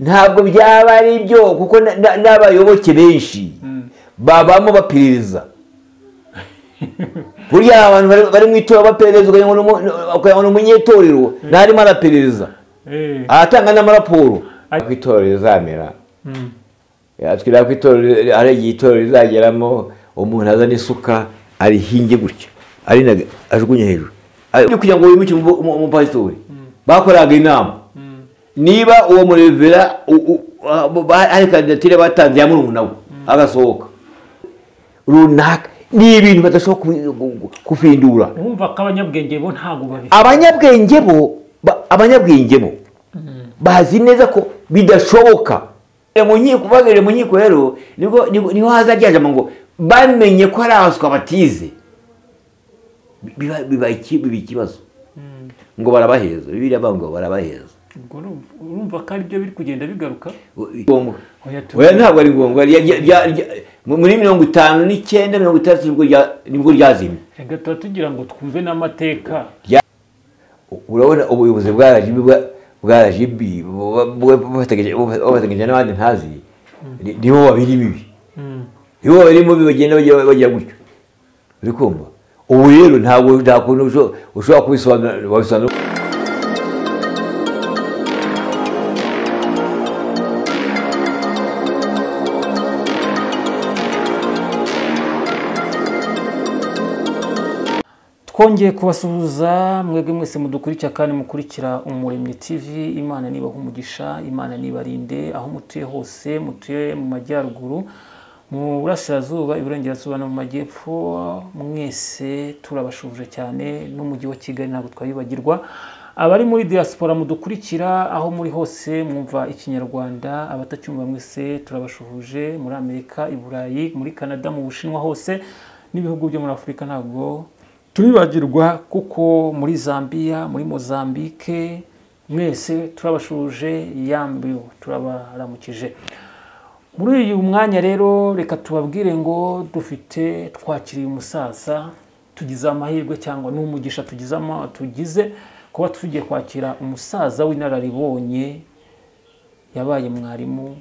ntabwo byaba ari byo kuko n'abayoboke benshi babamo bapiririza burya abantu bari mu itora baperereza ukagira ngo umunyetorero ntarimo arapiririza aratanga n'amaraporo ku itorero rizamera twirira ko itorero ari igihe itorero rizageramo umuntu azana isuka arihinge gutya ajugunye hejuru kugira ngo wimuke umupasitori bakoraga inama niba uwo murevera hari kandidatire batanze ya murumuna we agasohoka runaka ni ibintu badashobora kufindura. Urumva ko abanyabwenge bo ntabwo babifite. Abanyabwenge bo bazi neza ko bidashoboka. Mu nkiko rero niho haza ryajama ngo bamenye ko ari abaswa batize biba ikibazo ngo barabaheza Bibiliya ngo barabaheza. Urumva ko ari byo biri kugenda bigaruka. Oya ntabwo ari ngombwa muri 59 60 nibwo ryazimye. Rega tugira ngo twumve n'amateka. Urabona ubuyobozi bwarajibi bategereje n'abandi ntazi niho babiri bibi. Niho barimo bibagenda bajya gutyo. Uri kumva ubu rero ntabwo ushobora kubisobanura. Twongeye kubasuhuza mwebwe mwese mudukurikira kandi mukurikira Umuremyi TV. Imana nibaha umugisha, Imana nibarinde aho mutuye hose, mutuye mu majyaruguru, mu burasirazuba, iburengerazuba no mu majyepfo, mwese turabashuje cyane. N'umujyi wa Kigali ntabwo twabibagirwa. Abari muri diaspora mudukurikira aho muri hose mwumva ikinyarwanda, abatacyumva mwese turabashuhuje, muri Amerika, i Burayi, muri Canada, mu Bushinwa hose n'ibihugu byo muri Afurika ntabwo turibagirwa, kuko muri Zambia, muri Mozambique mwese turabashuje, yambiwe turabaramukije. Muri uyu mwanya rero reka tubabwire ngo twakiriye umusaza, tugize amahirwe cyangwa n'umugisha tugize kuba tugiye kwakira umusaza w'inararibonye, yabaye mwarimu.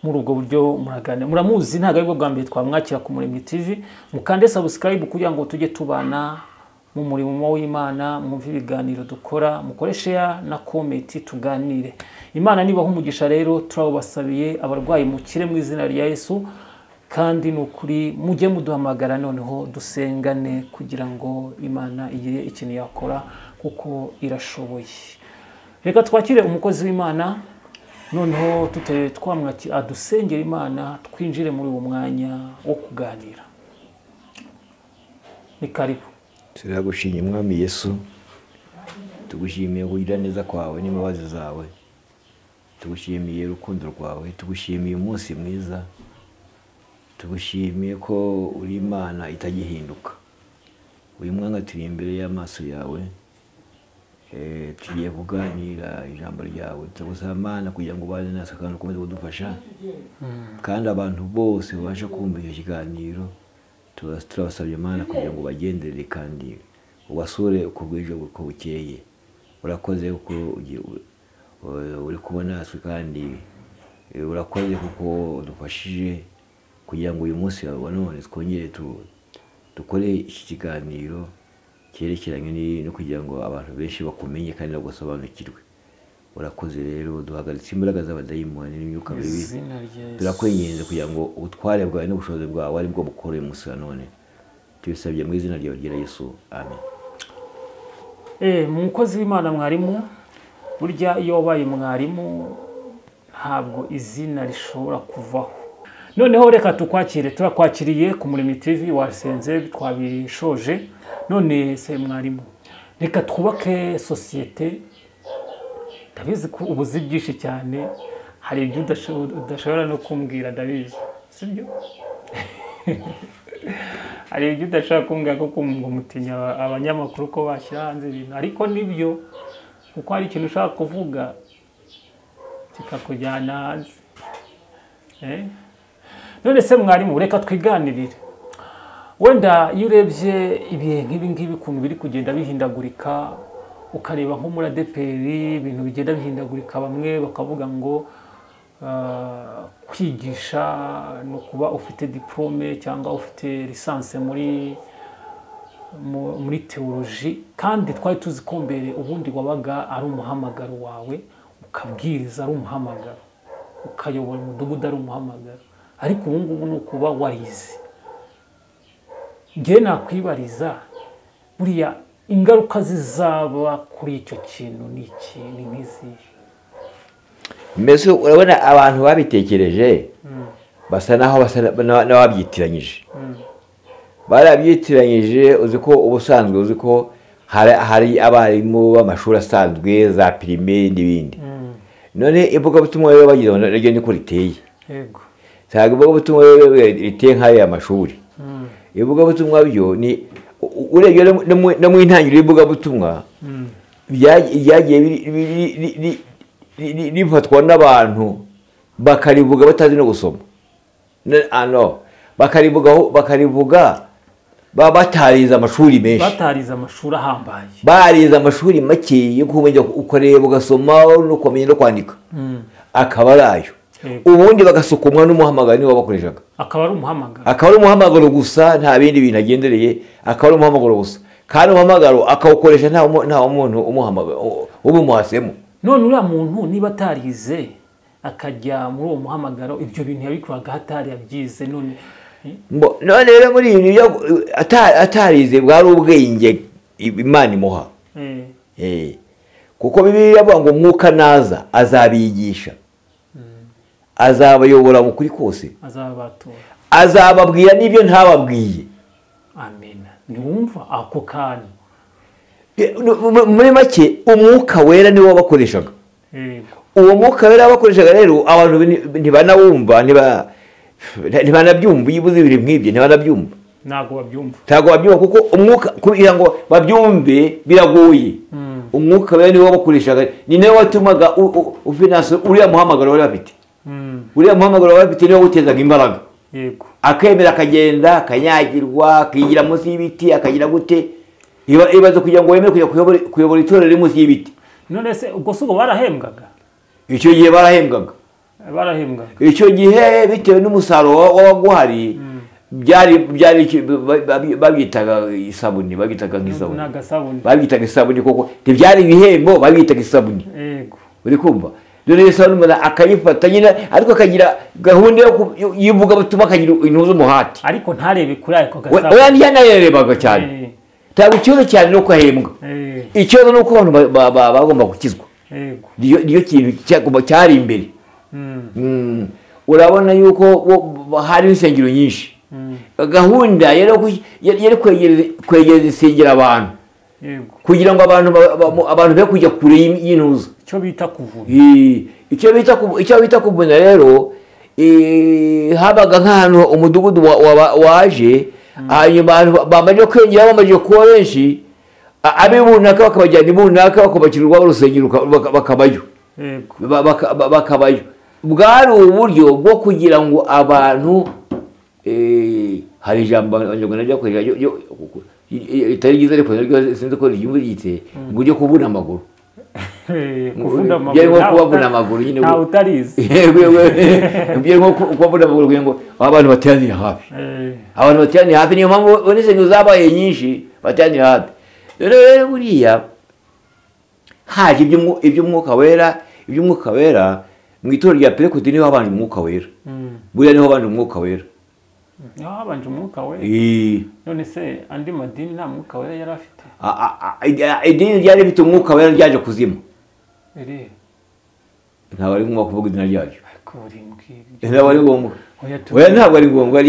Muri ubwo buryo muragane muramuzi, ntago ari bwo bwa mbere twamwakira ku Umuremyi TV. Mukande subscribe kugira ngo tujye tubana mu murimo w'Imana, mwumve ibiganiro dukora, mukore share na comment tuganire. Imana nibaha umugisha rero, turabasabiye abarwayi mukire mu izina rya Yesu, kandi nukuri mujye muduhamagara noneho dusengane kugira ngo Imana igire ikintu yakora, kuko irashoboye. Reka twakire umukozi w'Imana noneho twamwakira adusengera Imana, twinjire muri uwo mwanya wo kuganira. Ni karibu. Turagushimye Mwami Yesu, tugushimiye kugira neza kwawe n'imbabazi zawe, tugushimiye urukundo rwawe, tugushimiye umunsi mwiza, tugushimiye ko uri Imana itagihinduka. Uyu mwanya turi imbere y'amaso yawe, tugiye kuganira ijambo ryawe. Turagusaba Mana kugira ngo ubane natwe kandi ukomeze kudufasha, kandi abantu bose babashe kumva icyo kiganiro. Turabasabye Mana kugira ngo bagenderere kandi ubasure uko bwije uko bukeye. Urakoze kuko uri kubona natwe, kandi urakoze kuko udufashije kugira ngo uyu munsi wa none twongere dukore iki kiganiro cyerekeranye no kugira ngo abantu benshi bakumenye kandi bagusobanukirwe. Urakoze rero, duhagaritse imbaraga z'abadayimoni n'imyuka mibi, turakwinginze kugira ngo ubutware bwawe n'ubushobozi bwawe ari bwo bukora uyu munsi wa none. Tubisabye mu izina ryawe rya Yesu, amen. Umukozi w'Imana mwarimu, burya iyo wabaye mwarimu ntabwo izina rishobora kuvaho. Noneho reka tukwakire, turakwakiriye ku Umuremyi TV, wasenze twabishoje. None se mwarimu, reka twubake sosiyete. Ndabizi ko ubuzi byinshi cyane, hari ibyo udashobora no kumbwira, ndabizi sibyo? Hari ibyo udashobora kumbwira ko mutinya abanyamakuru ko bashyira hanze ibintu, ariko nibyo, kuko hari ikintu ushaka kuvuga kikakujyana hanze. None se mwarimu, reka twiganirire. Wenda iyo urebye ibihe nk'ibi ngibi ukuntu biri kugenda bihindagurika, ukareba nko muri ADEPR ibintu bigenda bihindagurika, bamwe bakavuga ngo kwigisha no kuba ufite diplome cyangwa ufite lisansi muri teoloji, kandi twari tuzi ko mbere ubundi wabaga ari umuhamagaro wawe, ukabwiriza ari umuhamagaro, ukayobora umudugudu ari umuhamagaro, ariko ubu ngubu ni ukuba warize. Njye nakwibariza buriya ingaruka zizaba kuri icyo kintu ni iki, ni nk'izihe? Mbese urabona abantu babitekereje basa naho n'ababyitiranyije, barabyitiranyije. Uzi ko ubusanzwe uzi ko hari abarimu b'amashuri asanzwe za primaire n'ibindi, none ivugabutumwa rero bagira naryo niko riteye. Yego, ntabwo ivugabutumwa riteye nk'aya mashuri. Ivugabutumwa byo ni urebye no mu intangiriro y'ivugabutumwa byagiye rifatwa n'abantu bakarivuga batazi no gusoma, bakarivuga batarize amashuri menshi, batarize amashuri ahambaye, barize amashuri make yo kumenya ukareba ugasoma no kumenya no kwandika, akaba arayo. Ubundi bagasukumwa n'umuhamagaro niwo bakoreshaga, akaba ari umuhamagaro gusa, nta bindi bintu agendereye, akaba ari umuhamagaro gusa, kandi umuhamagaro akawukoresha nta muntu umuhamagaro ubumuhasemo. None uriya muntu niba atarize akajya muri uwo muhamagaro, ibyo bintu yabikoraga hatari yabyize. None rero muri ibi atarize bwari ubwenge Imana imuha, kuko Bibiliya iravuga ngo umwuka naza azabigisha, azabayobora mu kuri kose, azababwira n'ibyo ntababwiye. Amen. Niwumva ako kantu muri make umwuka wera niwo wabakoreshaga. Uwo mwuka wera wabakoreshaga rero abantu ntibanawumva, ntibanabyumva. Iyo ubuze ibintu nk'ibyo ntibanabyumva, ntabwo babyumva kuko umwuka kugira ngo babyumve biragoye. Umwuka wera niwo wabakoreshaga, ni nawe watumaga ufinanse uriya muhamagaro wari bafite. Uriya muhamagaro wari bafite niwo utezaga imbaraga. Yego, akemera akagenda akanyagirwa, akigira munsi y'ibiti, akagira gute. Ibaze kugira ngo wemere kujya kuyobora itorero riri munsi y'ibiti. None se ubwo sugo barahembwaga? Icyo gihe barahembwaga. Icyo gihe bitewe n'umusaruro waguhari babyitaga isabuni, babyitaga nk'isabuni, babyitaga isabuni kuko ntibyari ibihembo, babyitaga isabuni. Yego, uri kumva? Dore isabuni umuntu akayifata nyine, ariko akagira gahunda yivuga butuma akagira intuzo umuhati, ariko ntarebe kuri ako gasabuni. Oya ntiyanarebaga cyane. Ntabwo ikibazo cyane no kwahembwa, ikibazo ni uko abantu bagomba gukizwa. Niyo kintu cyari imbere. Urabona yuko hari insengero nyinshi, gahunda yari kwegereza insengero abantu, kugira ngo abantu be kujya kure y'intuzo, icyo bita kuvuna. Icyo bita kuvuna rero, habaga nk'ahantu umudugudu waje, hanyuma bamaze kwengera, bamaze kuba benshi, ab'ibunaka bakabajyana ibunaka, bakubakira urwabo rusengero bakabayo. Bwari uburyo bwo kugira ngo abantu, hari ijambo abanyarwanda ryo kwera itari ryiza ariko naryo sinzi ko ryumvise, ngo ujye kuvuna amaguru. Byari nko kubavuna amaguru nyine, ntawe utarize. Byari nko kubavuna amaguru kugira ngo abantu bateranire hafi, abantu bateranire hafi. Niyo mpamvu n'insengero zabaye nyinshi, bateranire hafi. Rero buriya haje iby'umwuka wera mu itorero rya Pentekote, niho habanje umwuka wera. Buriya niho habanje umwuka wera. Niho habanje umwuka wera. None se andi madini nta mwuka wera yari afite? Idini ryari rifite umwuka wera ryaje kuzima. Ntabwo ari ngombwa kuvuga izina ryayo. Ntabwo ari ngombwa. Oya, ntabwo ari ngombwa.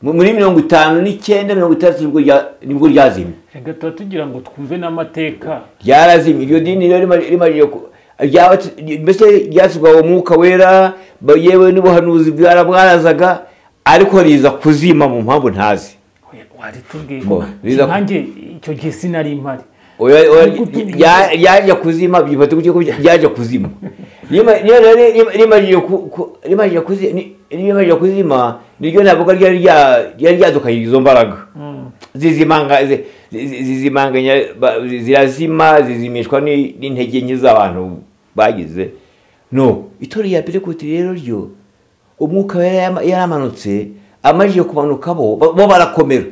Muri 59 60 nibwo ryazimye. Reka tugira ngo twumve n'amateka. Ryarazimye iryo dini rero rimaje mbese ryasubwa umwuka wera, yewe n'ubuhanuzi bwarazaga, ariko riza kuzima mu mpamvu ntazi. Wari tubwiye nanjye icyo gihe sinari impari. Yaje kuzima, byifata kuko yaje kuzima. Rimaje kuzima niryo ntabwo ryari ryadukanye izo mbaraga. zizimanganya zirazima zizimishwa n'intege nke z'abantu bagize. No, itorero rya Pentekote rero ryo umwuka yaramanutse, amajije kumanuka bo barakomera.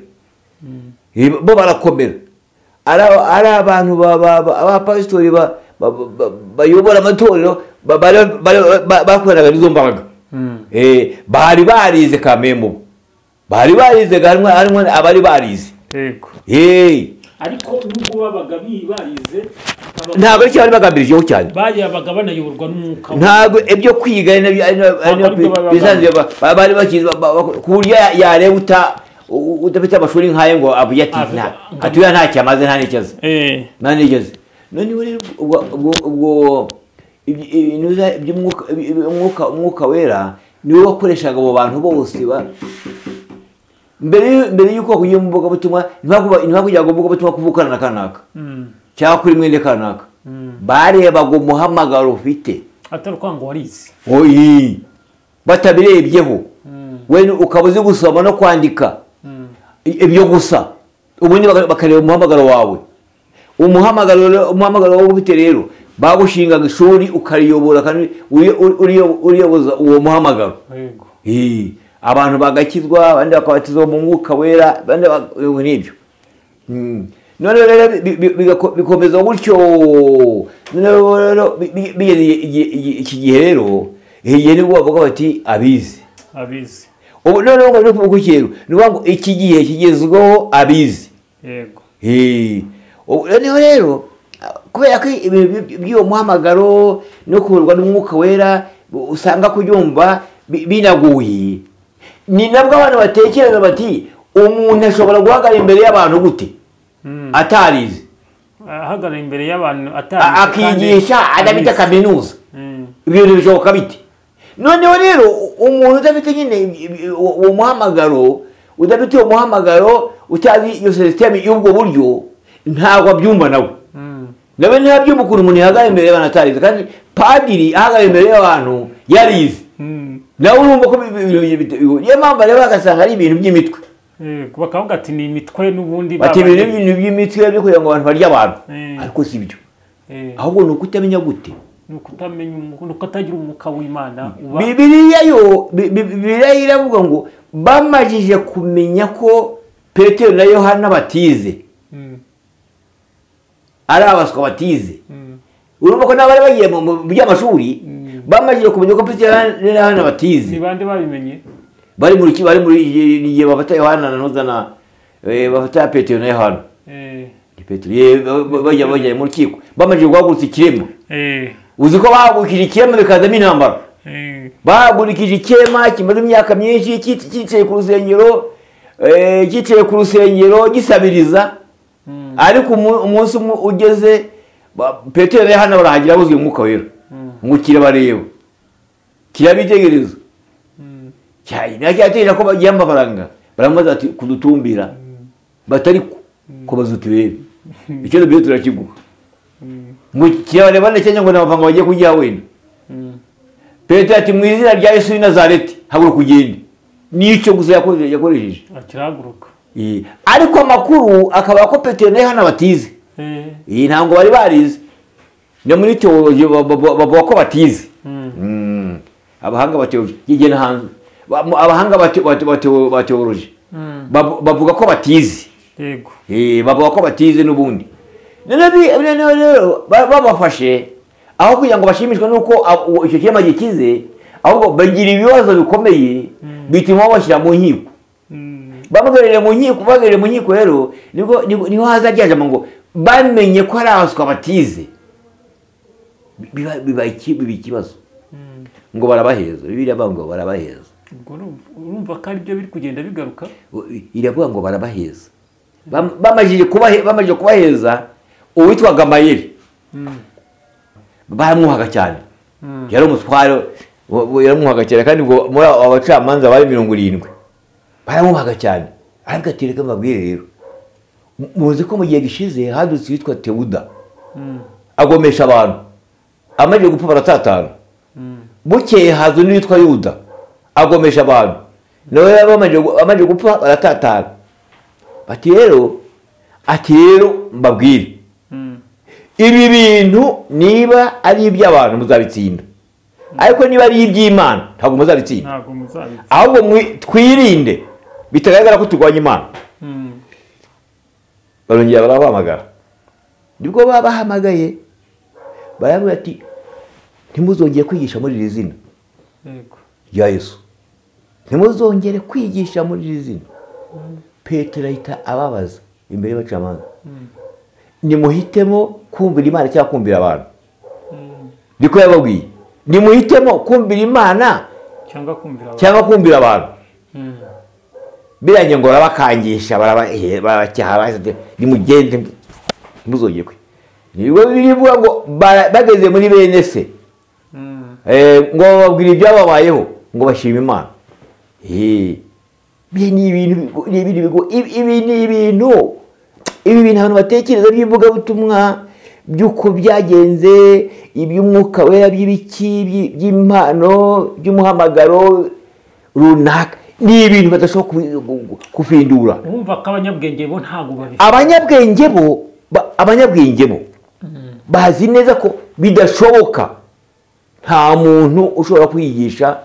Bo barakomera. Ari abantu abapasitori bayobora amatorero bakoreraga n'izo mbaraga. Bari barize kamembo. Bari barize harimo abari barize. Yego. Ariko nubwo babaga barize ntabwo ari cyane bagambirijeho cyane. Bayabaga banayoborwa n'umwuka. Ntabwo ibyo kwiga bisanzwe bari bakize ku buryo yareba udafite amashuri nk'ayo ngo avuye ati nta cyamaze nta n'ikibazo. Nta n'ikibazo. Noneho rero ubwo umwuka wera niwe wakoreshaga abo bantu bose mbere y'uko kugiye mu mvugabutumwa ntibakugira ngo mvugabutumwa kuvukana na kanaka cyangwa kuri mwene kanaka. Barebaga umuhamagaro ufite atari kwanga warize. Batabirebyeho we ukaba uzi gusoma no kwandika ibyo gusa, ubundi bakareba umuhamagaro wawe. Umuhamagaro wawe ufite rero bagushingaga ishuri ukariyobora kandi uriyoboza uwo muhamagaro. Abantu bagakizwa, abandi bakabatizwa mu mwuka wera, abandi n'ibyo. None rero bikomeza gutyo. Bigeze iki gihe rero igihe nibwo bavuga bati abizi. Ubu noneho no kuvuga ikero nivuga iki gihe kigezweho abizi. Yego. Noneho rero kubera ko by'uwo muhamagaro no kuburwa n'umwuka wera usanga kubyumva binaguye, ni nabwo abantu batekereza bati umuntu ashobora guhagarara imbere y'abantu gute atarize. Ahagarara imbere y'abantu atarize akigisha adafite kaminuza. Ibintu bishoboka bite? Noneho rero umuntu udafite nyine uwo muhamagaro, udafite uwo muhamagaro, utazi iyo system y'ubwo buryo, ntabwo abyumva nawe. Nawe ntabyumva ukuntu umuntu yahagarara imbere y'abantu atarize, kandi padiri ahagarara imbere y'abantu yarize. Nawe urumva ko niyo mpamvu rero bagasanga ari ibintu by'imitwe. Bakavuga ati ni imitwe n'ubundi bati ibintu by'imitwe byo kugira ngo abantu barye abantu. Ariko si byo. Ahubwo ni ukutamenya gute. Nuko atagira umwuka w'Imana. Bibiliya iravuga ngo bamajije kumenya ko Petero na Yohana batize, ari abaswa batize. Urumva ko n'abari bagiye mu by'amashuri bamajije kumenya ko Petero na Yohana batize. Ni bande babimenye? Bari muri igihe bafata Yohana na bafata Petero na Yohana. Petero bajya mu rukiko bamajije guhagurutsa ikirema. Uzi ko bahagurukije ikirema bikazamo intambara. Bahagurukije ikirema kimaze imyaka myinshi cyicaye ku rusengero gisabiriza. Ariko umunsi umwe ugeze Petero na Yohana barahagira buzuye umwuka wera ngo kirabareba kirabitegereza. Nacyatera ko bagiye amafaranga baramaze ati kudutumbira batari ko bazuturebe icyo byo turakiguha ngo kirabareba ndetse ngo n'abapanga bagiye kujya wenda. Petero ati mu izina rya Yesu w'i Nazareti haguruka ugende. Nicyo gusa yakoresheje akiraguruka. Ariko amakuru akaba ko Petero na Yohana batize. Ntabwo bari barize. No muri teology bavuga ko batize. Abahanga bateology yigena hanze. Abahanga bateology bavuga ko batize. Yego. Bavuga ko batize n'ubundi. Rero babafashe aho kugira ngo bashimishwe nuko icyo kirema gikize, ahubwo bagira ibibazo bikomeye bituma bashyira mu nkiko. Bamugerere mu nkiko rero niho haza ryajama ngo bamenye ko ari abaswa batize. Biba ikibazo ngo barabaheza. Bibiliya ivuga ngo barabaheza. Urumva ko ari byo biri kugenda bigaruka. Iravuga ngo barabaheza. Bamajije kubaheza uwitwaga Mayeri. Baramuhaga cyane. Yari umutwaro yaramuhaga cyane kandi ngo muri abacamanza bari 70. Baramuhaga cyane. Ariko atereka mabwire rero. Muzi ko mu gihe gishize hadutse witwa Teuda. Agomesha abantu. Amaze gupfa baratatana. Bukeye hazo n'witwa Yuda. Agomesha abantu. Nawe amaze gupfa baratatana. ati rero mbabwire ibi bintu niba ari iby'abantu muzabitsinda, ariko niba ari iby'Imana ntabwo muzabitsinda, ahubwo twirinde bitagaragara ko turwanya Imana. Barongera barabahamagara, nibwo babahamagaye baravuga ati ntimuzongere kwigisha muri iri zina rya Yesu, ntimuzongere kwigisha muri iri zina. Petero ahita ababaza imbere y'abacamanza, nimuhitemo kumvira Imana cyangwa kumvira abantu. Niko yababwiye, nimuhitemo kumvira Imana cyangwa kumvira abantu. Birangiye ngo barabakangisha, barabacyaha, nimugende ntimuzongere kwe. Nibwo birivuga ngo bageze muri bene se, ngo bababwira ibyababayeho, ngo bashima Imana. Ibi ni ibintu abantu batekereza by'ivugabutumwa, by'uko byagenze, iby'umwuka wera, by'ibiki, by'impano, by'umuhamagaro runaka, ni ibintu badashobora kufindura. Urumva ko abanyabwenge bo ntabwo babifite. Abanyabwenge bo bazi neza ko bidashoboka, nta muntu ushobora kwigisha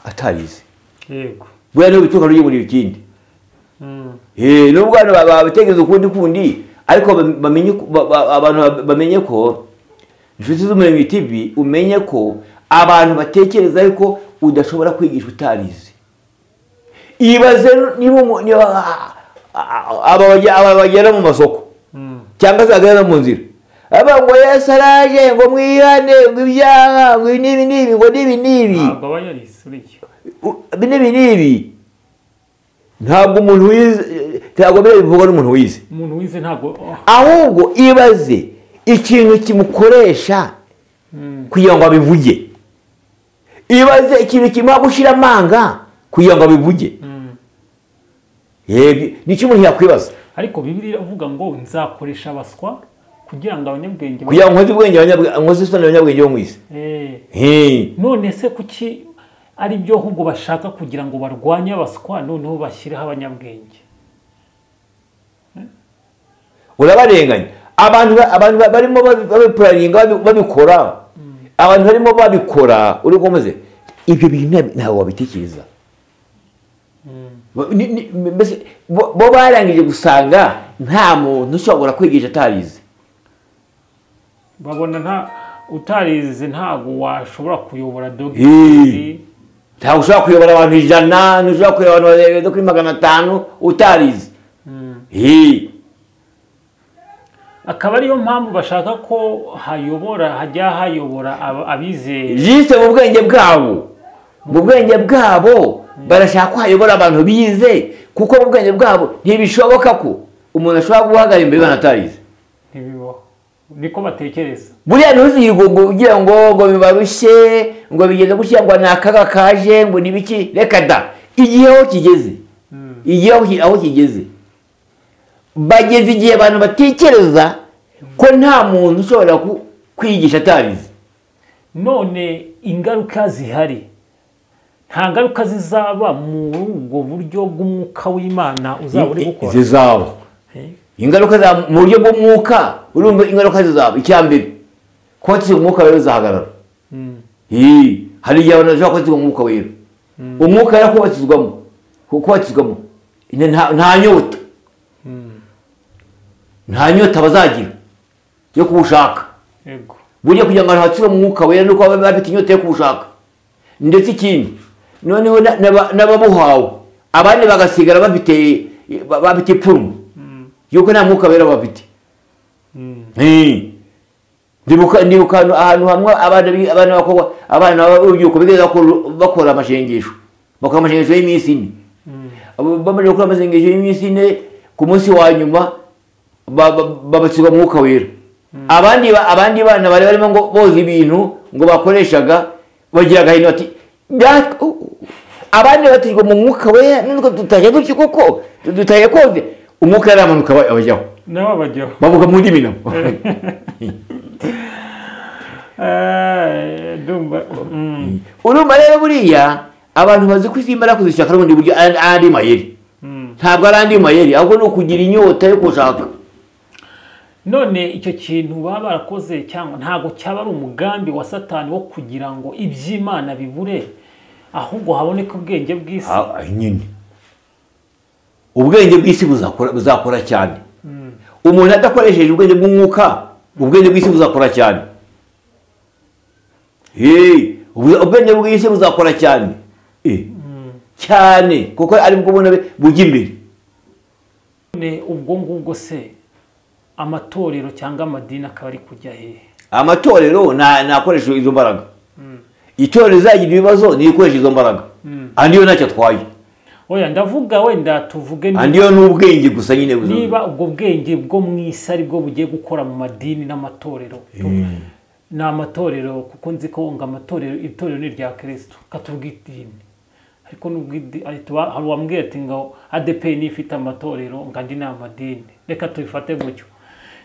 atarize. Yego. Bwa no bituka ryo muri ikindi. Nubwo babategereza ukundi, ariko abantu bamenye ko inshuti z'Umuremyi TV, umenye ko abantu batekereza ariko udashobora kwigisha utarize. Ibaze niba abagera mu masoko cyangwa zagera mu nzira, ngo Yesu araje, ngo mwihane, ngo ibyaha, ngo nibi, ngo nibi. Nibi ntabwo umuntu wize, ntabwo bivuga n'umuntu wize. Umuntu wize ntabwo, ahubwo ibaze ikintu kimukoresha kugira ngo abivuge. Ibaze ikintu kimuha gushira amanga kugira ngo abivuge. Nicyo umuntu yakwibaza. Ariko Bibiliya iravuga ngo nzakoresha abaswa kugira ngo abanyabwenge, kugira ngo nkoze isoni abanyabwenge bo mu isi. None se kuki ari byo ahubwo bashaka kugira ngo barwanye abaswa, noneho bashyireho abanyabwenge? Urabarenganya. Abantu barimo babipuraninga, babikora, abantu barimo babikora, uri komeze ibyo bintu ntawe wabitekereza. Bo barangije gusanga nta muntu ushobora kwigisha atarize. Babona utarize ntago washobora kuyobora dogiteri. Ntago ushobora kuyobora abantu 100, ntushobora kuyobora abantu kuri 500 utarize. Akaba ariyo mpamvu bashaka ko hajya hayobora abizeye. Jiste mu bwenge bwabo barashaka ko hayobora abantu bize, kuko mu bwenge bwabo ntibishoboka ko umuntu ashobora guhagarara imbere y'abatarize. Ntibibaho. Niko batekereza. Buriya ntuzigo ugira ngo bibarushye, ngo bigeze gushyira ngo nakaga kaje, ngo nibiki, reka da. Igihe aho kigeze. Aho kigeze. Bageze igihe abantu batekereza ko nta muntu ushobora kwigisha atarize. None ingaruka zihari, nta ngaruka zizaba mu ubwo buryo bw'umwuka w'Imana uzaba uri gukora? Zizaba. Ingaruka za mu buryo bw'umwuka, urumva ingaruka zizaba. Icyambere ko umwuka wera uzahagarara. Hari igihe abantu bashobora kubatizwa umwuka wera. Umwuka wera kubatizwamo nta nyota. Nta nyota bazagira yo kubushaka. Burya kugira ngo hatsire umwuka wera nuko baba bafite inyota yo kubushaka. Ndetse ikindi noneho n'ababuhawe abandi bagasigara bafite ipfumu yuko nta mwuka wera bafite. Ndibuka ahantu hamwe abana b'urubyiruko bigeze bakora amashengesho, bakora amashengesho y'iminsi 4. Bamaze gukora amasengesho y'iminsi 4, ku munsi wa nyuma babatizwa umwuka wera. Abandi bana bari barimo ngo boza ibintu ngo bakoreshaga, bagira agahinda bati abandi batizwa mu mwuka wera, nubwo tutaje gutyo kuko dutaye koze umwuka wera amanuka abajyaho. Nabo bajyaho. Bavuga mu ndimi nabo. Urumva rero buriya abantu bazi kwisimbara kuzishaka n'ubundi buryo andi mayeri. ntabwo ari andi mayeri ahubwo no kugira inyota yo gushaka. none icyo kintu baba barakoze cyangwa ntabwo cyaba ari umugambi wa Satani wo kugira ngo iby'Imana bibure ahubwo haboneka ubwenge bw'isi? Nyine ubwenge bw'isi buzakora cyane. Umuntu adakoresheje ubwenge bw'umwuka, ubwenge bw'isi buzakora cyane. Ubwenge bw'isi buzakora cyane cyane kuko ari bwo bubona bujya imbere. Ubwo ngubwo se amatorero cyangwa amadini akaba ari kujya hehe? Amatorero nakoresha izo mbaraga. Itorero rizagira ibibazo nirikoresha izo mbaraga. Andi yo ntacyo atwaye. Oya ndavuga wenda tuvuge andi yo n'ubwenge gusa nyine buzo. Niba ubwo bwenge bwo mu isi ari bwo bugiye gukora mu madini n'amatorero. Ni amatorero kuko nzi ko ngo itorero ni rya Kristo katuvuga idini. Ariko hari wambwiye ati ngo ADEPR ni ifite amatorero ngandi ni amadini. Reka tubifate gutyo.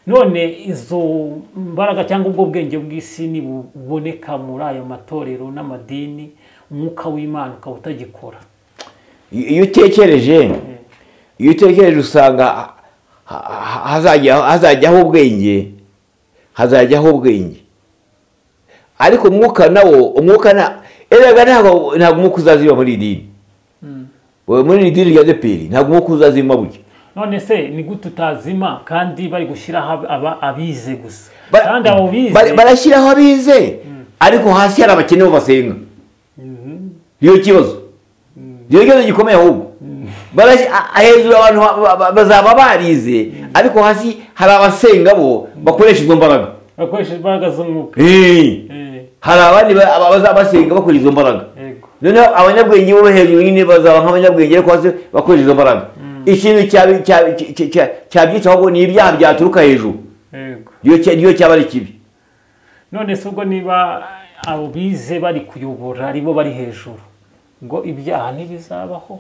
None izo mbaraga cyangwa ubwo bwenge bw'isi ni buboneka muri ayo matorero n'amadini, umwuka w'Imana ukaba utagikora. Iyo utekereje usanga hazajyaho ubwenge, ariko umwuka nawo erega ntabwo umwuka uzaziba muri idini. Muri idini rya ADEPR ntabwo umwuka uzazima burya. None se ni gute utazima kandi bari gushyiraho abize gusa? Kandi abo bize barashyiraho abize ariko hasi hari abakene bo basenga. Iyo kibazo gikomeye ahubwo hejuru abantu bazaba barize ariko hasi hari abasenga bo bakoresha izo mbaraga, z'umwuka. Hari abandi bazaba basenga bakoresha izo mbaraga. Noneho abanyabwenge bo hejuru nyine bazaba nk'abanyabwenge ariko hasi bakoresha izo mbaraga. Ikintu cyabyica ahubwo ni ibyaha byaturuka hejuru. Niyo cyaba ari kibi. None se ubwo niba abo bize bari kuyobora aribo bari hejuru ngo ibyaha ntibizabaho,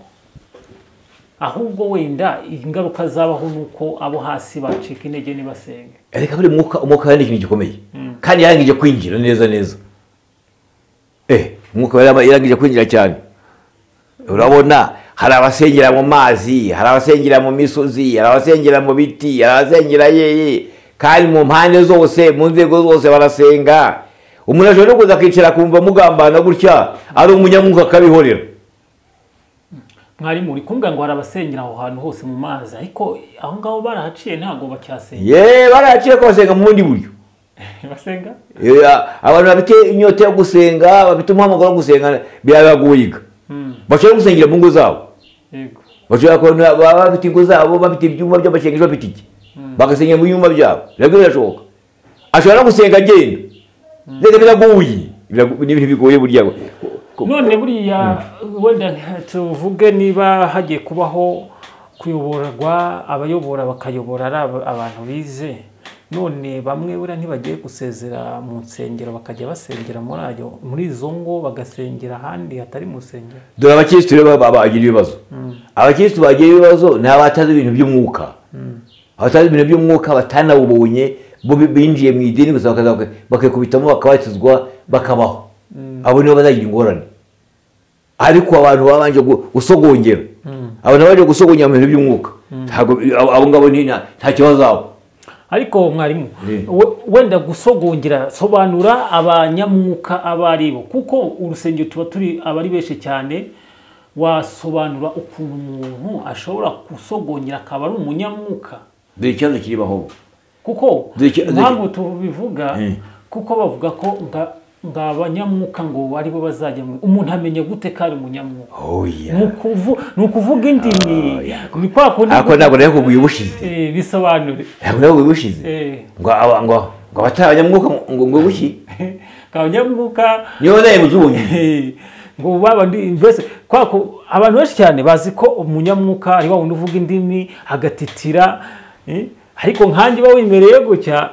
ahubwo wenda ingaruka zabaho nuko abo hasi bacika intege nibasenga. Ariko buri umwuka ari ikintu gikomeye kandi yarangije kwinjira neza. Umwuka yarangije kwinjira cyane. Urabona hari abasengera mu mazi, hari abasengera mu misozi, hari abasengera mu biti, hari abasengera kandi mu mpande zose, mu nzego zose barasenga. Umuntu ashobora no kuza akicara kumva mugambana gutya ari umunyamwuka akabihorera. Mwari muri kumbwa ngo hari abasengera aho hantu hose mu mazi, ariko aho ngaho barahaciye ntabwo bacyasenga. Barahaciye ko basenga mu bundi buryo. Basenga? Abantu bafite inyota yo gusenga, bafite umuhamagaro wo gusenga birabagoyiga. Bashobora gusengera mu ngo zabo. Bashobora kubona bafite ingo zabo, bafite ibyumba by'amashengesho, bafite iki bagasengera mu byumba byabo. Nabyo birashoboka. Ashobora no gusenga agenda. Reka biragoye. Ni ibintu bigoye burya. None buriya wenda tuvuge niba hagiye kubaho kuyoborwa, abayobora bakayobora ari abantu bize, none bamwe buriya ntibagiye gusezera mu nsengero bakajya basengera muri izo ngo bagasengera ahandi hatari mu nsengero. Dore abakirisitu rero bagira ibibazo. Abakirisitu bagira ibibazo ni abatazi ibintu by'umwuka. Abatazi ibintu by'umwuka batanawubonye bo binjiye mu idini gusa bakikubitamo bakabatizwa bakabaho. Abo nibo bazagira ingorane. Ariko abantu babanje gusogongera, abantu baje gusogongera mu bintu by'umwuka, abo ngabo nta kibazo zabo. Ariko mwarimu wenda gusogongera sobanura abanyamwuka abaribo, kuko urusengero tuba turi abari benshi cyane. Wasobanura ukuntu umuntu ashobora gusogongera akaba ari umunyamwuka? Dore ikibazo kiribaho kuko impamvu tubivuga kuko bavuga ko ngabanyamwuka ngo aribo bazajya umuntu amenye gute kari umunyamwuka? Ni ukuvuga indimi. Ni kwa kundi ako ntabwo nayo kuguye ubushize. Bisobanure. Ntabwo nayo kuguye ubushize. Ngo abatanyamwuka ngo bushi. Kabanyamwuka niyo nayo muzungu. Ngo babandi mbese kwako abantu benshi cyane bazi ko umunyamwuka ari wundi uvuga indimi agatitira, ariko nkanjye bawimereye gutya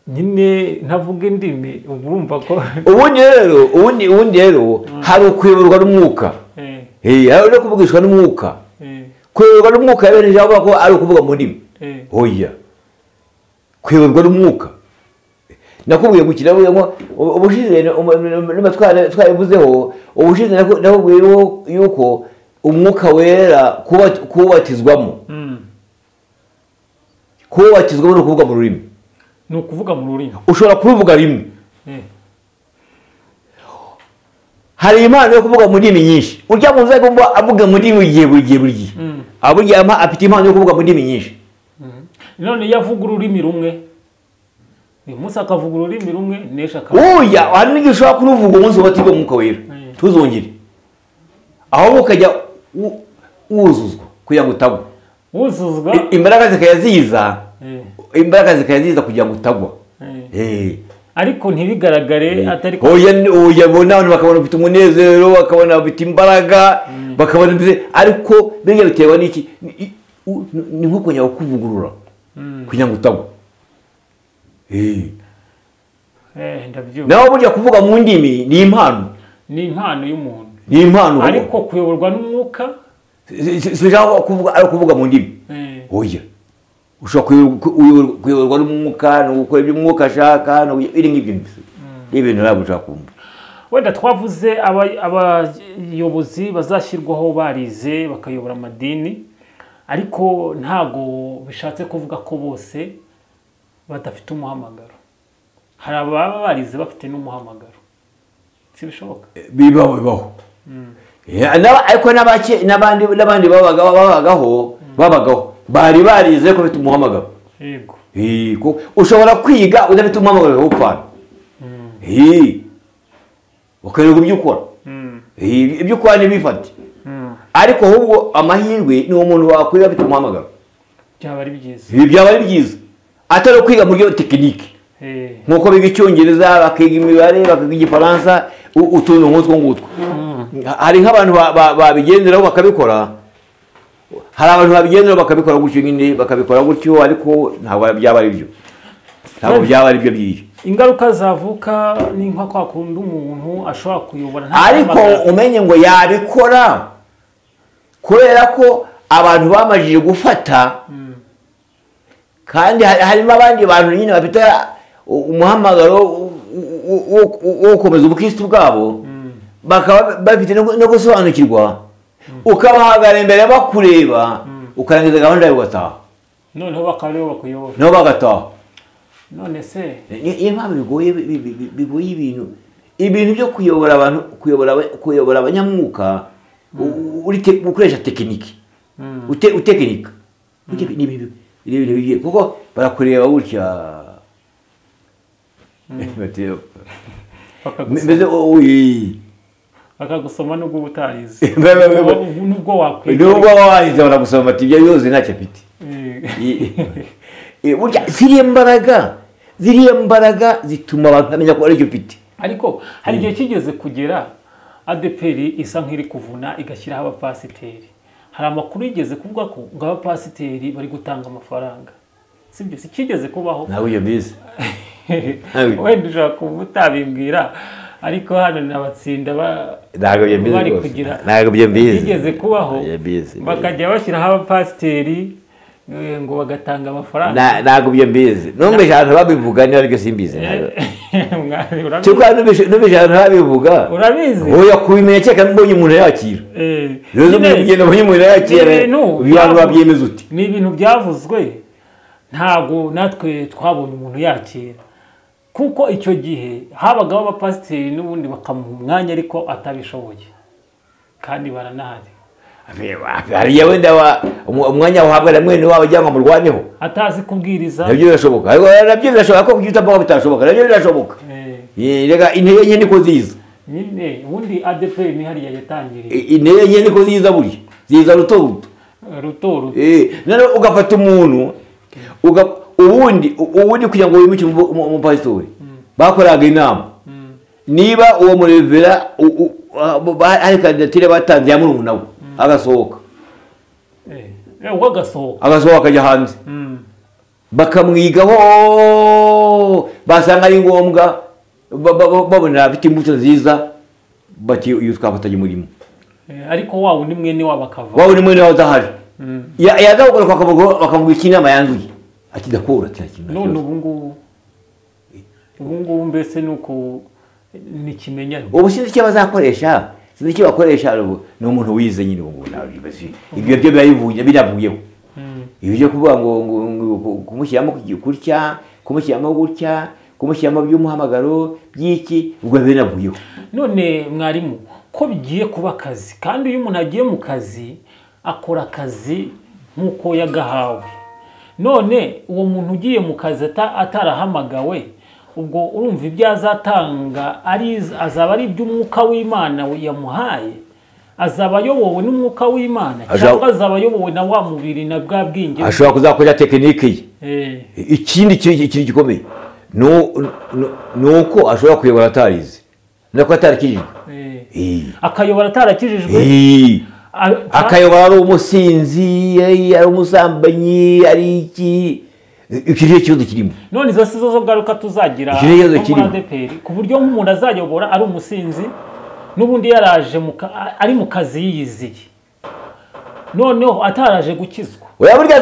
nyine ntavuga indimi urumva ko ubundi rero hari ukuyoborwa n'umwuka. Hari no kuvugishwa n'umwuka. Kuyoborwa n'umwuka rero nijabo ko ari ukuvuga mu ndimi. Oya. Kuyoborwa n'umwuka. Nakubwiye gukira ngo ubushize n'amatwara twabivuzeho, ubushize nakubwiye yuko umwuka wera kubatizwamo kubatizwamo no kuvuga mu rurimi ni ukuvuga mu rurimi ushobora kubivuga rimwe hari impano yo kuvuga mu ndimi nyinshi urya mu nzego avuga mu ndimi buri gihe aburya afite impano yo kuvuga mu ndimi nyinshi none yavuga ururimi rumwe uyu munsi akavuga ururimi rumwe nesha oya hari n'igihe ushobora kuruvuga umunsi wabatizwa umwuka wera tuzongere aho ukajya wuzuzwa kugira ngo utagwa wuzuzwa imbaraga zikayaziza kugira ngo utagwa ariko ntibigaragare atari ko oya abantu bakabona ufite umunezero bakabona ufite imbaraga bakabona ariko benge bitewe n'iki ni nko kongera kuvugurura kugira ngo utagwa nawe burya kuvuga mu ndimi ni impano y'umuntu ni impano ariko kuyoborwa n'umwuka sinshaka kuvuga ari kuvuga mu ndimi oya ushobora kuyoborwa n'umwuka no gukora ibyo umwuka ashaka iri nk'ibyo ibintu ntabwo ushaka kumva wenda twavuze abayobozi bazashyirwaho barize bakayobora amadini ariko ntago bishatse kuvuga ko bose badafite umuhamagaro hari ababa barize bafite n'umuhamagaro si bishoboka bibaho ariko n'abandi babagaho bari barize ko bafite umuhamagaro yego ushobora kwiga udafite umuhamagaro wo gupfana ukareba ibyo ukora ibyo ukora ntibifate ariko ahubwo amahirwe ni umuntu wakwiga afite umuhamagaro byaba ari byiza atari kwiga mu buryo tekinike nk'uko biga icyongereza bakiga imibare bakiga igifaransa utuntu nk'utwo ngutwo hari nk'abantu babigenderaho bakabikora hari abantu babigenderaho bakabikora gutyo nyine bakabikora gutyo ariko ntabwo byaba ari byo byiza ingaruka zavuka ni nka kwa kundi umuntu ashobora kuyobora ariko umenye ngo yabikora kubera ko abantu bamajije gufata kandi harimo abandi bantu nyine bafite umuhamagaro wo gukomeza ubukristo bwabo bakaba bafite no gusobanukirwa ukabahagara imbere bakureba ukarangiza gahunda yawe ugataha noneho bakaba aribo bakuyobora nabo bagataha none se niyo mpamvu bigoye ibintu byo kuyobora abantu kuyobora abanyamwuka ukoresha tekiniki utekinika kuko barakureba gutya bakagusoma nubwo utarize nubwo warize baragusoma ati ibyo yose ntacyo afite ziriya mbaraga zituma abantu bamenya ko aricyo ufite ariko hari igihe kigeze kugera ADPR isa nk'iri kuvuna igashyiraho abapasiteri hari amakuru yigeze kuvuga ko ngo abapasiteri bari gutanga amafaranga sibyo si kigeze kubaho nawe iyo bize wenda ushobora kuba utabimbwira ariko hano n'abatsinda bari kugira ntabwo byo mbizi bigeze kubaho bakajya bashyiraho abapasiteri ngo bagatanga amafaranga ntabwo byo mbizi numvise abantu babivuga niba ariko simbizi numvise abantu babivuga urabizi oya kubimenya cyeka mbonye umuntu yakira rero mugenda mbonye umuntu yakira abantu babyemeza uti ni ibintu byavuzwe ntabwo natwe twabonye umuntu yakira kuko icyo gihe habagaho abapasiteri n'ubundi bakamuha umwanya ariko atabishoboye kandi baranahari hariya wenda umwanya wahabwa na mwene wabo cyangwa murwaneho atazi kubwiriza nabyo birashoboka nabyo birashoboka ko kugira utambaho bitashoboka nabyo birashoboka rega intege nke niko ziza nyine ubundi ADPR ni hariya yatangiriye intege nke niko ziza buri ziza ruto noneho ugafata umuntu ubundi kugira ngo wimukire umupasitori bakoraga inama niba uwo murevera hari kandidatire batanze ya murumuna we agasohoka akajya hanze bakamwigaho basanga ari ngombwa babona afite imbuto nziza bati uyu twafatanye umurimo ariko wawe ni mwene wabo akava wawe ni mwene wabo adahari yagakora bakavuga iki inama yanduye ati ndakura none ubu ngubu mbese ni uko ni ikimenyane ubu sinzi icyo bazakoresha sinzi icyo bakoresha ni umuntu wize nyine ubu ibyo byo bivuye biravuyeho ibyo kuvuga ngo kumushyiramo gutya kumushyiramo gutya kumushyiramo by'umuhamagaro by'iki ubwo binavuyeho. None mwarimu ko bigiye kuba akazi kandi iyo umuntu agiye mu kazi akora akazi nk'uko yagahawe, none uwo muntu ugiye mu kazi atarahamagawe ubwo urumva ibyo azatanga azaba ari iby'umwuka w'Imana yamuhaye, azaba ayobowe n'umwuka w'Imana cyangwa azaba ayobowe na wa mubiri na bwa bwenge ashobora kuzakoresha tekinike ye. Ikindi gikomeye nuko ashobora kuyobora atarize nako atarakijijwe, akayobora atarakijijwe, akayobora ari umusinzi ari umusambanyi ari iki. Ikiriye kibazo kirimo. None izo sizo zo garuka tuzagira muri ADPR ku buryo nk'umuntu azayobora ari umusinzi n'ubundi yaraje ari mu kazi yiyiziye, noneho ataraje gukizwa. Oya burya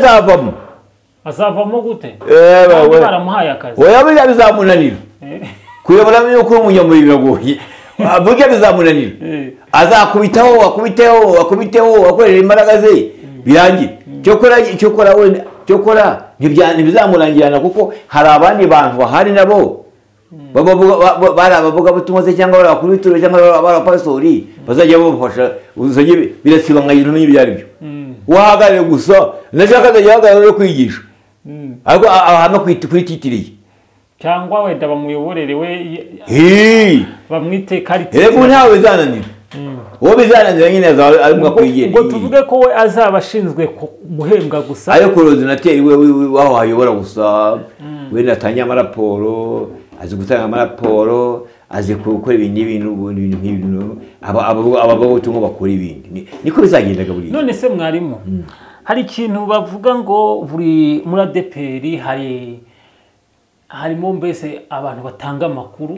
azavamo gute? Baramuhaye akazi. Oya burya bizamunanira kuyobora yuko umunyamuriro biragoye. Burya bizamunanira azakubiteho akorera imbaraga ze birangiye. Cyokora ntibizamurangirana kuko hari abandi bantu bahari nabo barabavuga butumwa se cyangwa barakuru bituro cyangwa barapastori bazajya babafasha uzajye birasibanganya n'ibyo byari byo. Wahagarare gusa nashaka azajya kwigisha ariko ahano kwititiriye cyangwa wenda bamuyoborere we bamwite karite. Rego ntawe bizananira uwo bizananira nyine arimo kwigenda. Ubwo tuvuge ko we azaba ashinzwe guhembwa gusa ariko coordinateur we waho hayobora gusa we natanya amaraporo azi gutanga amaraporo azi gukora ibintu nk'ibintu ababo tungo bakora ibindi niko bizagendaga buri. None se mwarimu hari ikintu bavuga ngo buri muri ADPR harimo mbese abantu batanga amakuru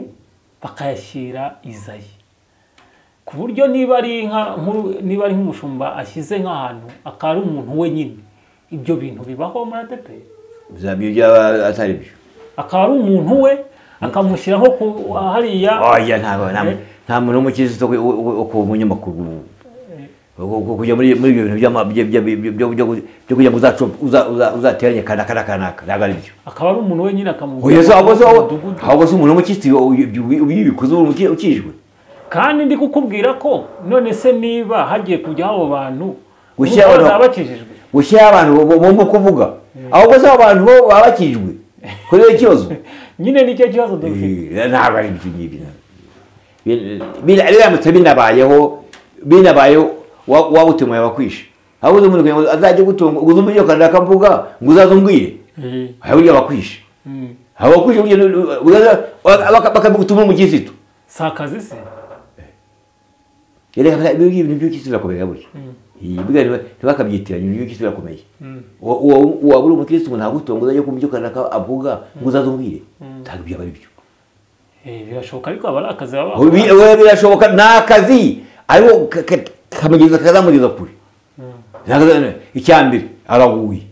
bakayashyira Izayi ku buryo niba ari nk'umushumba ashyize nk'ahantu akari umuntu wenyine ibyo bintu bibaho muri ADPR bizabyo atari byo akaba ari umuntu we akamushyira nko hariya. Oya nta muntu w'umukristo ku munyamakuru kujya muri ibyo bintu byo kugira ngo uzateranye kanaka nagari byo akaba ari umuntu wenyine akamuha. Ahubwo se umuntu w'umukristo ubikoze ukijwe. Kandi ndi kukubwira ko none se niba hagiye kujya abo bantu gushyira abantu bomba kuvuga ahubwo se abantu bo babakijwe kureba ikibazo nyine nicyo kibazo dufite. Ntabwo ari ibyo ngibyo biramutse binabayeho wabutemuye abakwisha ahubwo umuntu azajya gutunga uguze umujyi kandi akamvuga ngo uzaze umbwire ahubwo abakwisha bakabugutuma mu gisitu sakazi se ibintu by'ukisi birakomeye burya ntibakabyitiranye ibintu by'ukisi birakomeye. Waba uri umukristo ntabwo utunga uzajya kumbyukana avuga ngo uzaze umbwire ntabwo byaba ari byo. Birashoboka ariko aba ari akazi birashoboka ni akazi ariko kazamugeza kure. Icyambere araguye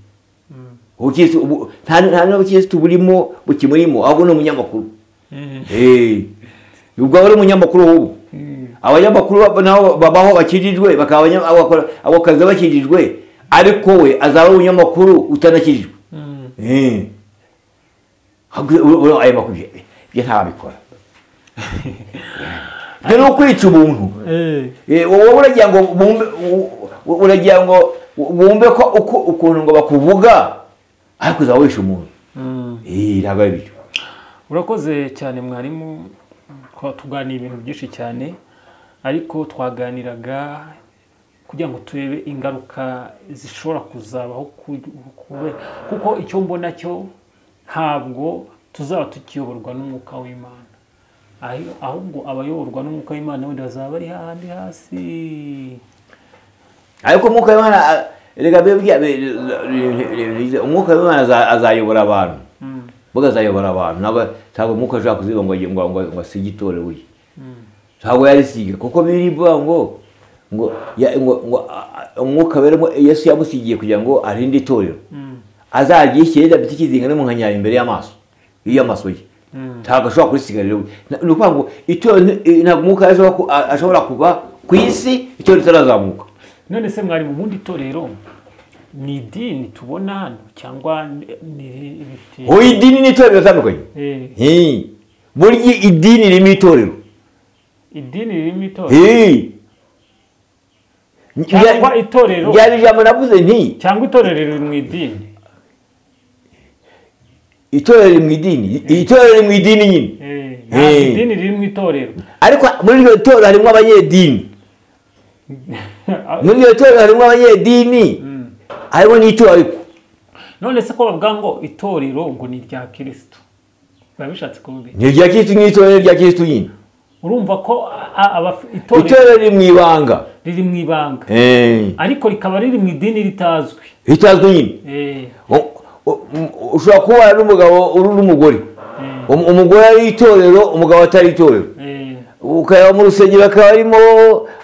nta n'ubukristo burimo bukimurimo ahubwo ni umunyamakuru. Ubwo ari umunyamakuru ahubwo abanyamakuru nabo babaho bakijijwe abo kazi bakijijwe ariko we azaba umunyamakuru utanakijijwe. Ayo makuru byo ntabikora byo no kwica umuntu. Uragira ngo bumve ko ukuntu ngo bakuvuga ariko uzaba wishe umuntu. Ntabwo ari byo. Urakoze cyane mwarimu tuganira ibintu byinshi cyane ariko twaganiraga kugira ngo turebe ingaruka zishobora kuzabaho kuko icyo mbona cyo ntabwo tuzaba tukiyoborwa n'umwuka w'Imana ahubwo abayoborwa n'umwuka w'Imana wenda bazaba ari hahandi hasi. Ariko umwuka w'Imana rega umwuka w'Imana azayobora abantu azayobora abantu ntabwo umwuka ashaka kuziba ngo asige itorero we ntabwo yarisiga kuko birivuga ngo umwuka weremo Yesu yamusigiye kugira ngo arinde itorero azagishyira biti kizinga no munkanyara imbere y'amaso ye ntabwo ashobora kurisiga rero ni ukuvuga ngo itorero ntabwo umwuka ashobora kuba ku isi itorero ritarazamuka. none se mwari mu bundi itorero ni idini tubona hano cyangwa ni ibiti? Idini n'itorero bitandukanye. Burya idini ririmo itorero. Idini ririmo itorero cyangwa itorero ryari ijambo navuze nti cyangwa itorero riri mu idini? Itorero riri mu idini. Itorero riri mu idini nyine. Idini riri mu itorero, ariko muri iryo torero harimo abanyedini. Muri iryo torero harimo abanyedini, harimo n'itorero ariko. None se ko bavuga ngo itorero ngo ni irya Kristo, biba bishatse kuvuga ni irya Kristo, n'itorero rya Kristo nyine. Urumva ko itorero riri mu ibanga, riri mu ibanga, ariko rikaba riri mu idini ritazwi nyine. Ushobora kuba n'umugabo uri n'umugore, umugore ari itorero, umugabo atari itorero. Ukaba mu rusengero akaba arimo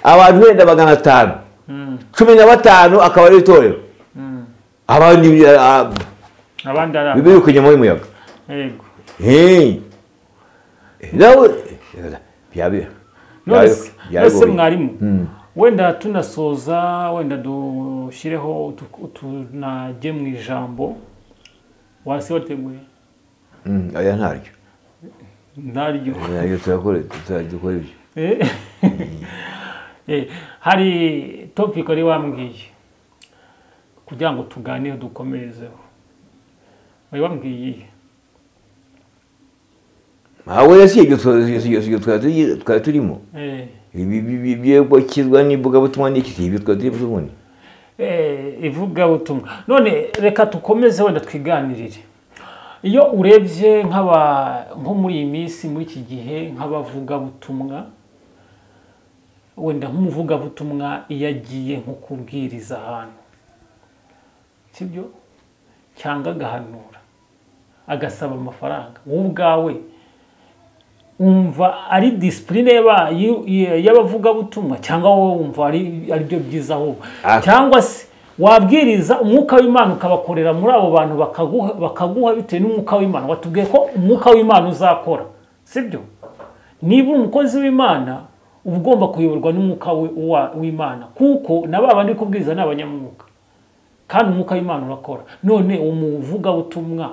abantu wenda 500, 15 akaba ari itorero, abandi bibirukanye mu muyaga. Yego nose mwarimu, wenda tunasoza, wenda dushireho tunajye mu ijambo. Wasi wateguye? Aya ntaryo. Ntaryo turakora ibyo. Hari topic ari wambwiye kugira ngo tuganire dukomerezeho. Wari wambwiye aho yasiye twari turimo. Ibyo kizwa n'imbuga butumwa n'iki ibyo twari turimo. Ivuga butumwa. None reka tukomeze wenda twiganirire. Iyo urebye nko muri iyi minsi, muri iki gihe, nk'abavuga butumwa, wenda nk'umuvuga butumwa iyo agiye nko kubwiriza ahantu, sibyo, cyangwa agahanura agasaba amafaranga, wowe ubwawe umva ari discipline y'abavuga butumwa, cyangwa wowe umva ari byo byiza ahubwo, cyangwa se wabwiriza umwuka w'Imana ukabakorera muri abo bantu bakaguha bitewe n'umwuka w'Imana? Watubwiye ko umwuka w'Imana uzakora, sibyo? Niba umukozi w'Imana uba ugomba kuyoborwa n'umwuka w'Imana, kuko na ba bandi kubwiriza n'abanyamwuka, kandi umwuka w'Imana urakora. None umuvuga butumwa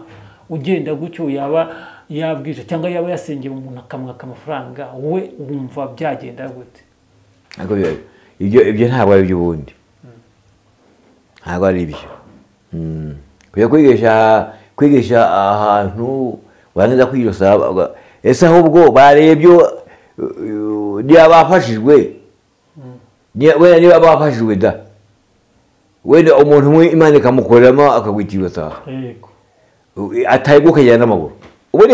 ugenda gutyo yaba yabwije cyangwa yaba yasengeye umuntu akamwaka amafaranga, wowe wumva byagenda gute? Ibyo ntabwo ari by'ubundi, ntabwo ari ibyo. Kwigisha ahantu warangiza kwigisha, ese ahubwo barebye niba bafashijwe, niba bafashijwe da, wenda umuntu umwe Imana ikamukoreramo akagwitira ataha, atari gukajyana n'amaguru. Ubundi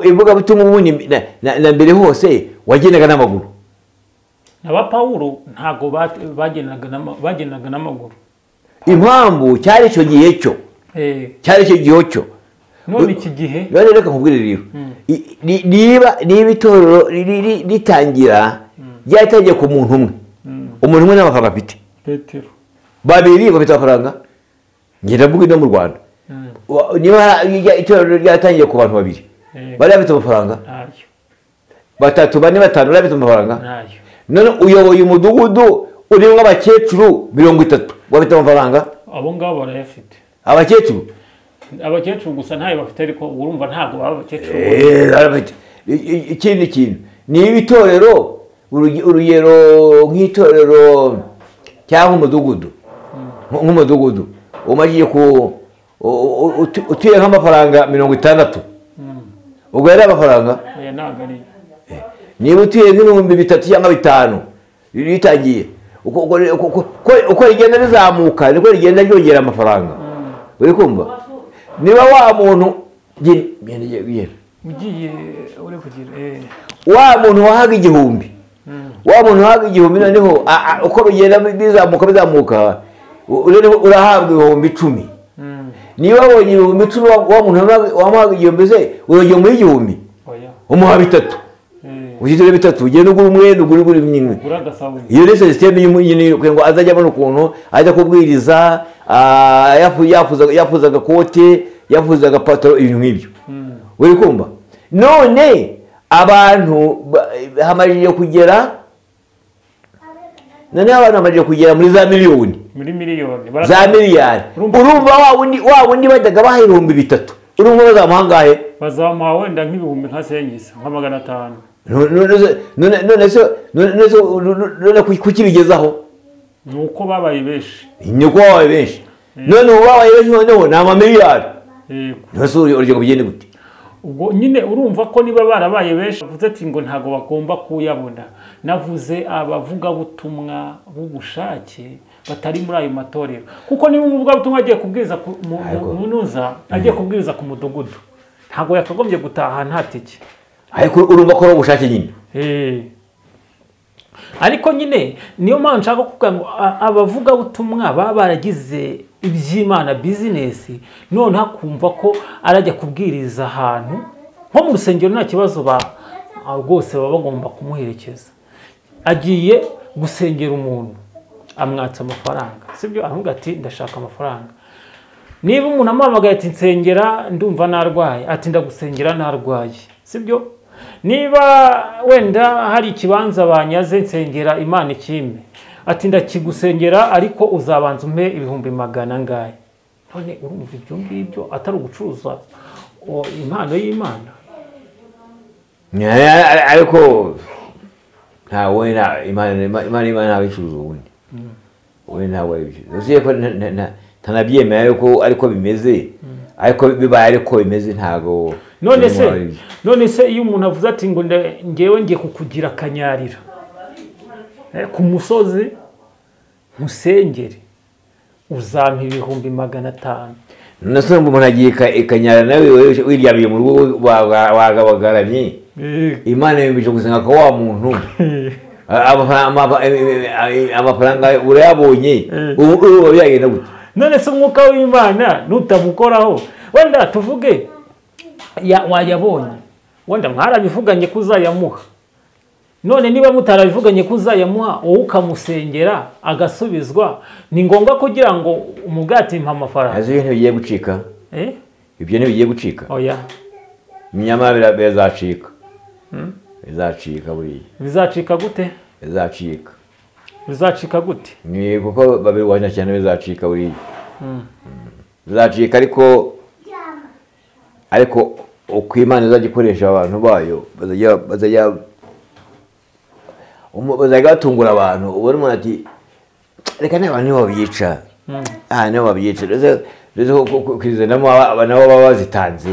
imbuga butumwa ubundi na mbere hose wagendaga n'amaguru. Aba Pawulo ntago bagendaga n'amaguru. Impamvu cyari icyo gihe cyo, cyari icyo gihe cyo. None iki gihe reka nkubwire rero, niba itorero ritangira ryatangiye ku muntu umwe, umuntu umwe n'amafaranga afite, Petero, babiri bafite amafaranga, ngenda mvuga ino mu Rwanda. Niba itorero ryatangiye ku bantu babiri, bari bafite amafaranga, 3, 4, 5 bari bafite amafaranga. None uyoboye umudugudu urimo abakecuru 30 bafite amafaranga. Abo ngabo barayafite. Abakecuru gusa ntayo bafite, ariko urumva ntago baba abakecuru. Ikindi kintu ni itorero, urugero nk'itorero cyangwa nk'umudugudu umagiye utuye nk'amafaranga 60, ubwo yari amafaranga. Niba utuye nk'ibihumbi 3 cyangwa 5 ritangiye, uko rigenda rizamuka niko rigenda ryongera amafaranga. Uri kumva? Niba wa muntu ugiye uri kugira wa muntu wahaga 1000, noneho uko bigenda bizamuka urahabwa 10,000. Niba wabonye 10,000 wa muntu wamuhaga 1000, urongera muri 1000, umuha 3. Ujitire 3 ugenda ugura umwenda, ugura imyinwe. Iyo ni system y'umunyine ngo azajya abona ukuntu ajya kubwiriza, yafuza agakote, yafuza agapataro, ibintu nk'ibyo. Uri kumva? None abantu hamajije kugera noneho abantu bamaze kugera muri za miliyoni za miliyari. Urumva wa wundi bajyaga baha 300,000 urumva bazamuha angahe? Bazamuha wenda nk'ibihumbi nka senyisa nka 500. none kuki bigezaho? Nuko babaye benshi. Nuko babaye benshi. None babaye benshi noneho ni amamiliyari. Nose uryo bigende gute? Ubwo nyine urumva ko niba barabaye benshi bavuze ati ngo ntago bagomba kuyabona. Navuze abavuga butumwa b'ubushake batari muri ayo matorero. Kuko niba umuvuga butumwa agiye kubwiriza munuza, agiye kubwiriza ku mudugudu, ntago yakagombye gutaha nta tike. Ariko urumva ko ubushake nyine. Ariko nyine niyo mpamvu nshaka kuvuga ngo abavuga butumwa baba baragize iby'Imana business, none hakumva ko arajya kubwiriza ahantu nko mu rusengero nta kibazo rwose baba bagomba kumuherekeza. Agiye gusengera umuntu amwatsa amafaranga, sibyo? Avuga ati ndashaka amafaranga. Niba umuntu amamagaye ati nsengera ndumva narwaye, ati ndagusengera narwaye, sibyo? Niba wenda hari ikibanza banyaze nsengera Imana ikime, ati ndakigusengera ariko uzabanza umpe 100,000 ngaye. None urumva ibyo ngibyo atari ugucuruza impano y'Imana? Ariko ntawe Imana ntawe icuruza ubundi. We ntawe icuruza. Uziye ko ntanabyemera yuko ariko bimeze, ariko bibaye ariko bimeze ntago. None se iyo umuntu avuze ati ngo ngewe ngiye kukugira akanyarira ku musozi musengere uzampa 500,000. Nase umuntu agiye ikanyarira nawe wiryamiye mu rugo wagabagaranye. Imana yembeje gusenga ko wa muntu amafaranga urayabonye ubu byagenda gute? None se umwuka w'Imana nutamukoraho wenda tuvuge wayabonye, wenda mwarabivuganye kuzayamuha. None niba mutarabivuganye kuzayamuha wowe ukamusengera agasubizwa, ni ngombwa kugira ngo umugati mpa amafaranga. Azi ibintu bigiye gucika. Ibyo ni bigiye gucika. Oya. Nyamara bizacika. Bizacika buriya. Bizacika gute? Bizacika. Bizacika gute? Ni kuko babirwanya cyane bizacika buriya. Bizacika ariko uko Imana izagikoresha abantu bayo bazajya batungura abantu. Ubona umuntu ati reka n'abantu nibo babyica. Nibo babyica. Rero kwizanamo abantu baba bazitanze.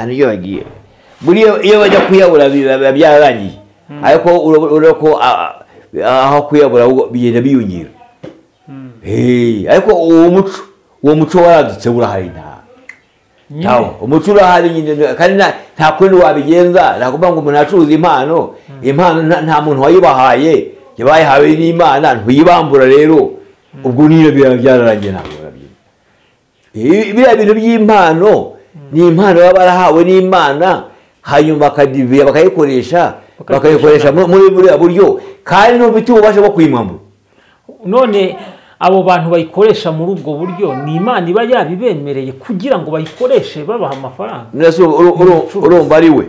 Iyo bagiye buriya iyo bajya kuyabura biba byararangiye. Ariko urako aho kuyabura bigenda biyongera. Ariko uwo muco waradutse burahari ntawo. Umuco urahari nyine kandi nta kundi wabigenza. Nakuvuga ngo umuntu acuruza impano nta muntu wayibahaye, yabayihawe n'Imana ntuyibambura. Rero ubwo niyo byararangiye ntabwo barabyina. Biriya bintu by'impano ni impano baba barahawe n'Imana, hanyuma bakadiviya bakayikoresha muri buriya buryo kandi n'ubiti ubasha bwo kuyimwambura. None abo bantu bayikoresha muri ubwo buryo ni Imana iba yabibemereye kugira ngo bayikoreshe babaha amafaranga. Nese urumva ari we.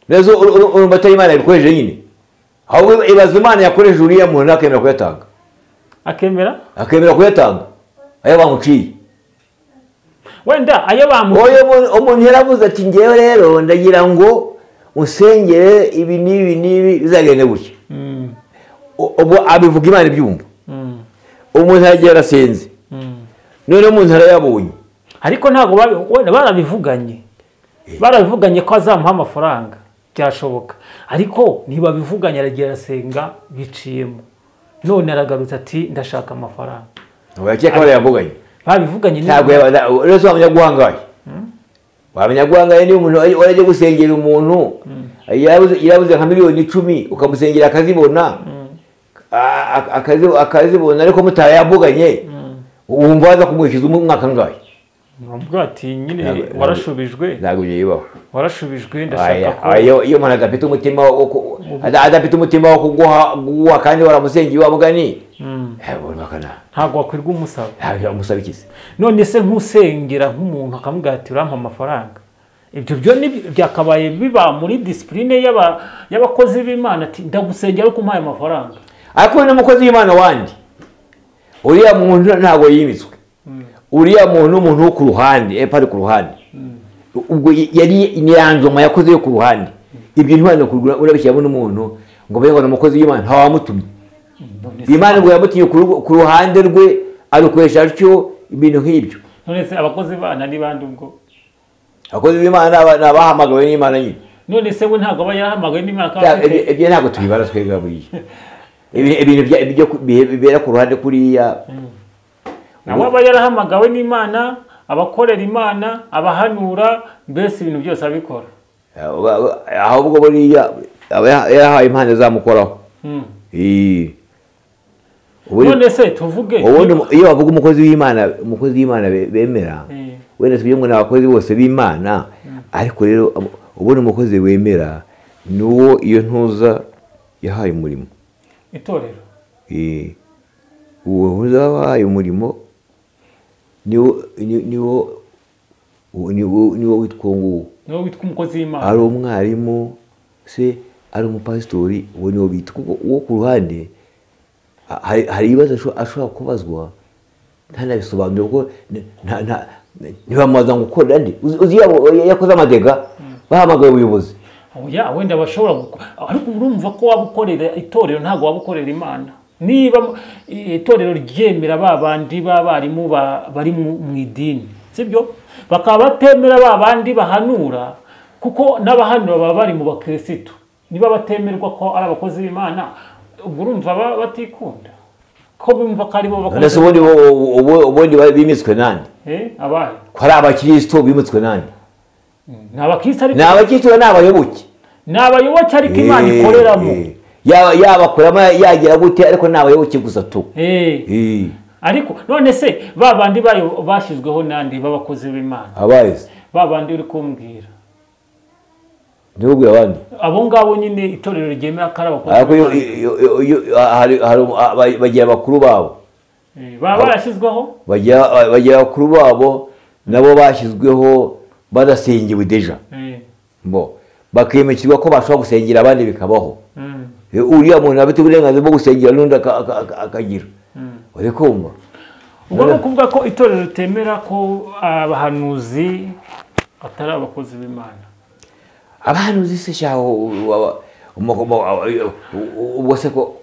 Nese urumva atari Imana yabikoresheje nyine. Ahubwo ibaza Imana yakoresheje uriya muntu akemera kuyatanga. Akemera kuyatanga. Ayo bamuciye. Wenda ayo bamuciye. Umuntu yaravuze ati ngewe rero ndagira ngo usengere ibi n'ibi bizagende gutya. Ubwo abivuga Imana ibyumva. Umuntu yagiye arasenze. None umuntu arayabonye. Ariko ntago barabivuganye. Barabivuganye ko azamuha amafaranga. Byashoboka. Ariko niba bivuganye aragiye arasenga biciyemo. None aragarutse ati ndashaka amafaranga. Uyakeka barayavuganye. Babivuganye ntabwo rero abanyaguhangaye. Abanyaguhangaye ni umuntu waraje gusengera umuntu yabuze nka miliyoni 10 ukamusengera akazibona. Akazibona ariko mutayavuganye. Wumva waza kumwishyuza umwaka ngahe? Nubwo ati nyine warashubijwe. Ntabwo yibaho. Warashubijwe ndashaka ko iyo umuntu adafite umutima wo kuguha kandi waramusengeye wamugani. Ntabwo wakwirwa umusaba. Ntabwo umusaba ikize. None se nkusengera nk'umuntu akamubwira ati urampa amafaranga. Ibyo byo byakabaye biba muri discipline y'abakozi b'Imana ati ndagusengera ko umpaye amafaranga. ariko n'umukozi w'Imana wandi uriya muntu ntabwo yimitswe, uriya muntu n'umuntu wo ku ruhande epari ku ruhande, ubwo yari nyanzoma yakoze yo ku ruhande. Ibyo ntibana kugura urabishyiramo n'umuntu ngo baye ngo umukozi w'Imana ntawamutumye. Imana ngo yamutinye ku ruhande rwe arukoresha atyo ibintu nk'ibyo. None se abakozi b'Imana ni bande ubwo? Abakozi b'Imana nabahamagawe n'Imana nyine. None se we ntabwo aba yarahamagawe n'Imana kandi ibyo ntabwo tubibara twebwe buriya. Ibintu bibera ku ruhande kuriya. Nawe aba yarahamagawe n'Imana, abakorera Imana, abahanura, mbese ibintu byose abikora. Ahubwo buriya aba yahaye impano zamukoraho. None se tuvuge iyo bavuga umukozi w'Imana bemera, wenda tubye ngo n'abakozi bose b'Imana, ariko rero ubona umukozi wemera nuwo iyo ntuza yahaye umurimo. Itorero. Uwo uzahaye umurimo niwo witwa nguwo. Niwo witwa umukozi w'Imana. Ari umwarimu se ari umupasitori, uwo niwo bita. Kuko uwo ku ruhande hari ibibazo ashobora kubazwa ntanabisobanure kuko ntibamubaza ngo ukorera ndi. Uzi yakoze amadega bahamagaye ubuyobozi. Oya wenda bashobora ariko urumva ko wabukorera itorero ntabwo wabukorera Imana. Niba itorero ryemera babandi b'abarimu bari mu idini, sibyo? Bakaba batemera babandi bahanura, kuko n'abahanura baba bari mu bakristo. Niba batemerwa ko ari abakozi b'Imana, ubwo urumva batikunda ko bumva ko ari bo bakozi. Nase ubundi bimitswe nande? Abahe ko ari abakristo bimitswe nande? N'abakristo ariko n'abakristo n'abayoboke. N'abayoboke ariko Imana ikoreramo. Yabakoramo yagira gute ariko n'abayoboke gusa tu. Ariko none se babandi bayo bashyizweho nande b'abakozi b'Imana? Abayize babandi uri kumbwira. Ndubwira abandi. Abo ngabo nyine itorero ryemera ko ari abakozi. Ariko bagiye abakuru babo. Baba barashyizweho? Bagiye abakuru babo nabo bashyizweho badasengewe deja. Bo bakemekirwa ko bashobora gusengera abandi bikabaho. Uriya muntu afite uburenganzira bwo gusengera n'undi akagira. Uri kumva? Ubwo no kuvuga ko itorero ritemera ko abahanuzi atari abakozi b'Imana. Abahanuzi se cyaho ubwo se ko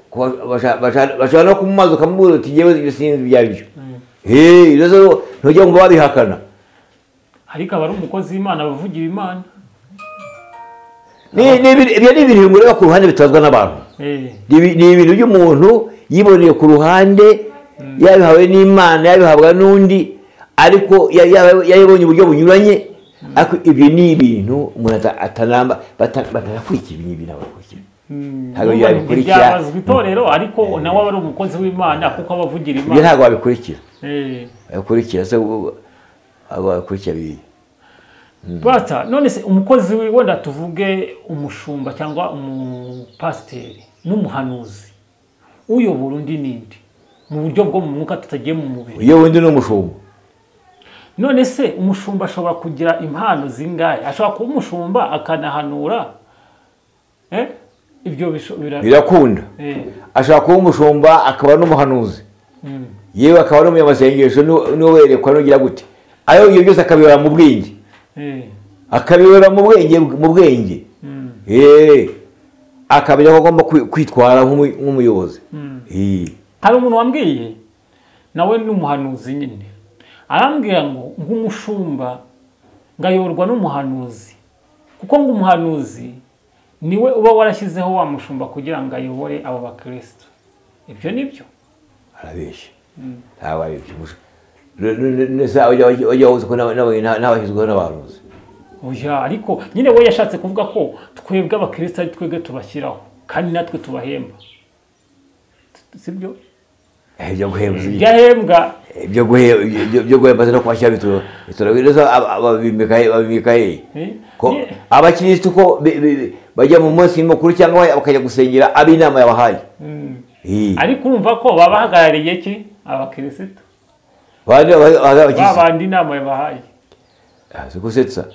bashaka no kumumaza ukamubwira uti yewe sinzi byaryo. Rero ntujya ngo babihakana. Ariko abari umukozi w'Imana bavugira Imana. Ibyo ni ibintu ngureba ku ruhande bitazwa n'abantu. Ni ibintu by'umuntu yiboneye ku ruhande, yabihawe n'Imana, yabihabwa n'undi, ariko yabonye uburyo bunyuranye. Ariko ibyo ni ibintu umuntu atanamba batanakurikira ibintu n'abakurikira. Ntabwo yabikurikira. Byabazwa itorero ariko nawe ari umukozi w'Imana kuko abavugira Imana. Ibyo ntabwo babikurikira. Babikurikira se babikurikira bibi. Bata none se umukozi wenda tuvuge umushumba cyangwa umupasiteri n'umuhanuzi uyobora undi nindi mu buryo bwo mu mwuka tutagiye mu mubiri. Iyo wundi n'umushumba. None se umushumba ashobora kugira impano zingahe? Ashobora kuba umushumba akanahanura? Ibyo birakunda. Ashobora kuba umushumba akaba n'umuhanuzi. Yewe akaba n'umunyamasengesho n'uwerekwa n'ugira gute. Ayo iyo byose akabibara mu bwenge. Akabibara mu bwenge. Akamenya ko agomba kwitwara nk'umuyobozi. Hari umuntu wambwiye nawe n'umuhanuzi nyine. Arambwira ngo nk'umushumba ngayorwa n'umuhanuzi. Kuko ngo umuhanuzi niwe uba warashyizeho wa mushumba kugira ngo ayobore abo bakristo. Ibyo nibyo? Arabeshye. Ntawe aribyo. Nese ujya uzi ko n'abashyizweho n'abahanuzi. Oya ariko nyine we yashatse kuvuga ko twebwe abakristo ari twebwe tubashyiraho kandi natwe tubahemba. Sibyo? Ibyo guhemba. Ibyo guhemba no kwashyira biturabiriza babimika ko abakristo ko bajya mu munsi mukuru cyangwa bakajya gusengera ab'inama yabahaye. Ariko urumva ko babahagarariye ki abakristo? Babandi inama yabahaye. Sikusetsa.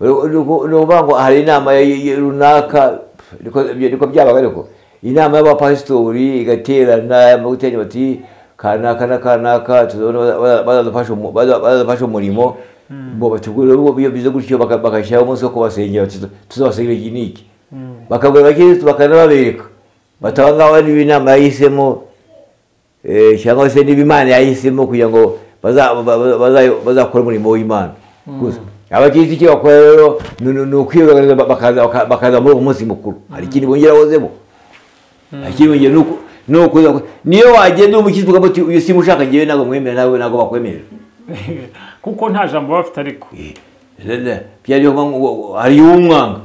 Nuvuga ngo hari inama runaka niko byabaga ariko inama y'abapasitori igaterana bagutenya bati kanaka na kanaka bazadufasha umurimo bo bategura iyo bize gutyo bakashyiraho umunsi wo kubasengera tuzabasengera iki n'iki bakabwira abakirisitu bakanababereka bataba ngaho ari inama yahisemo cyangwa se niba Imana yahisemo kugira ngo bazakora umurimo w'Imana gusa abakirisitu icyo bakora rero ni ukwiyogaragaza bakaza muri uwo munsi mukuru hari ikindi bongera wozemo niyo wagenda umukirisitu ukamuti uyu simushaka ngewe ntabwo mwemera nawe ntabwo bakwemerera kuko nta jambo bafite ariko hariyo umwanga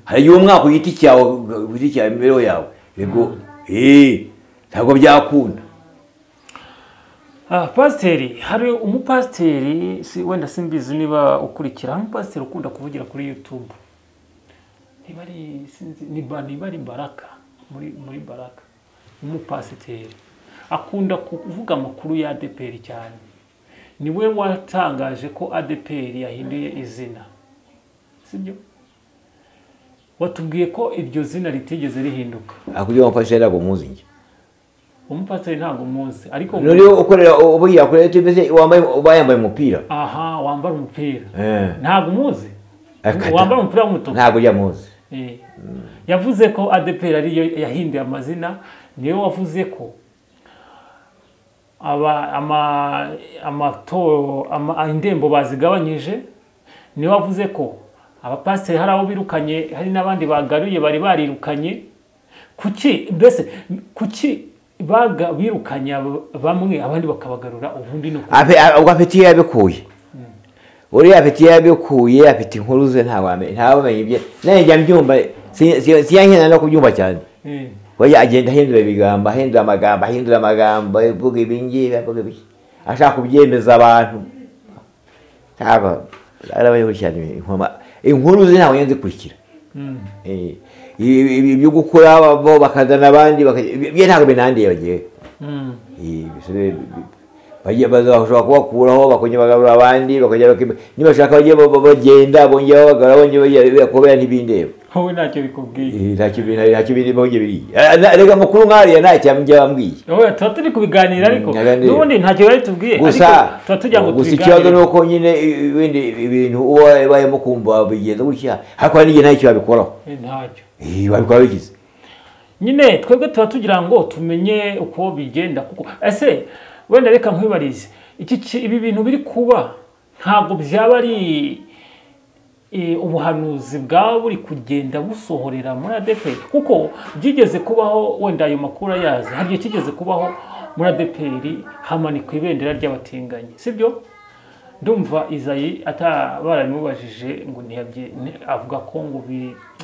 hariyo umwaka ku giti cyawe imibereho yawe yego ntabwo byakunda. Pasiteri, hari umupasiteri wenda simbizi niba ukurikira umupasiteri ukunda kuvugira kuri YouTube niba ari Baraka muri Baraka umupasiteri akunda kuvuga amakuru ya ADEPR cyane niwe watangaje ko ADEPR yahinduye izina sibyo watubwiye ko iryo zina ritigeze rihinduka akugira umupasiteri ntabwo muzi nge umupasiteri ntabwo muzi ariko nuriyo ukorera ubugira kuri YouTube wambaye umupira wambara umupira ntabwo muzi wambara umupira w'umutuku ntabwo ujya muzi yavuze ko ADEPR ariyo yahinduye amazina niwe wavuze ko indembo bazigabanyije niwe wavuze ko abapasiteri hari abo birukanye hari n'abandi bagaruye bari barirukanye kuki birukanye bamwe abandi bakabagarura ubundi no afite yabikuye uriya afite yabikuye afite inkuru ze ntawamenye ibye nanjye mbyumva siyankena no kubyumva cyane oya agenda ahindura amagambo avuga ibingibi ashaka kubyemeza abantu ntabwo arabayeho cyane inkuru ze ntawe nzikurikira ibyo gukora bo bakazana abandi bye ntabwo binandiye bagiye bazashobora kubakuraho bakongera bagarura abandi nibashaka bagiye bagenda bongera bagarura bongera kubera ntibindeba wowe ntacyo bikubwiye ntacyo biriya reka amakuru nk'ariya ntacyo bambwiye tuba turi kubiganira ariko n'ubundi ntacyo bari tubwiye gusa tuba tugira ngo tubiganire ikibazo ni uko nyine ibintu uba bayemo kumva bigenda gutya ariko hari n'igihe ntacyo babikoraho ntacyo babikora bigize nyine twebwe tuba tugira ngo tumenye uko bigenda kuko ese wenda reka nkwibarize ibi bintu biri kuba ntabwo byaba ari ubuhanuzi bwaba buri kugenda busohorera muri ADEPR kuko byigeze kubaho wenda ayo makuru ayazi hari igihe kigeze kubaho muri ADEPR hamanikwa ibendera ry'abatinganyi sibyo ndumva Izayi baramubajije ngo avuga ko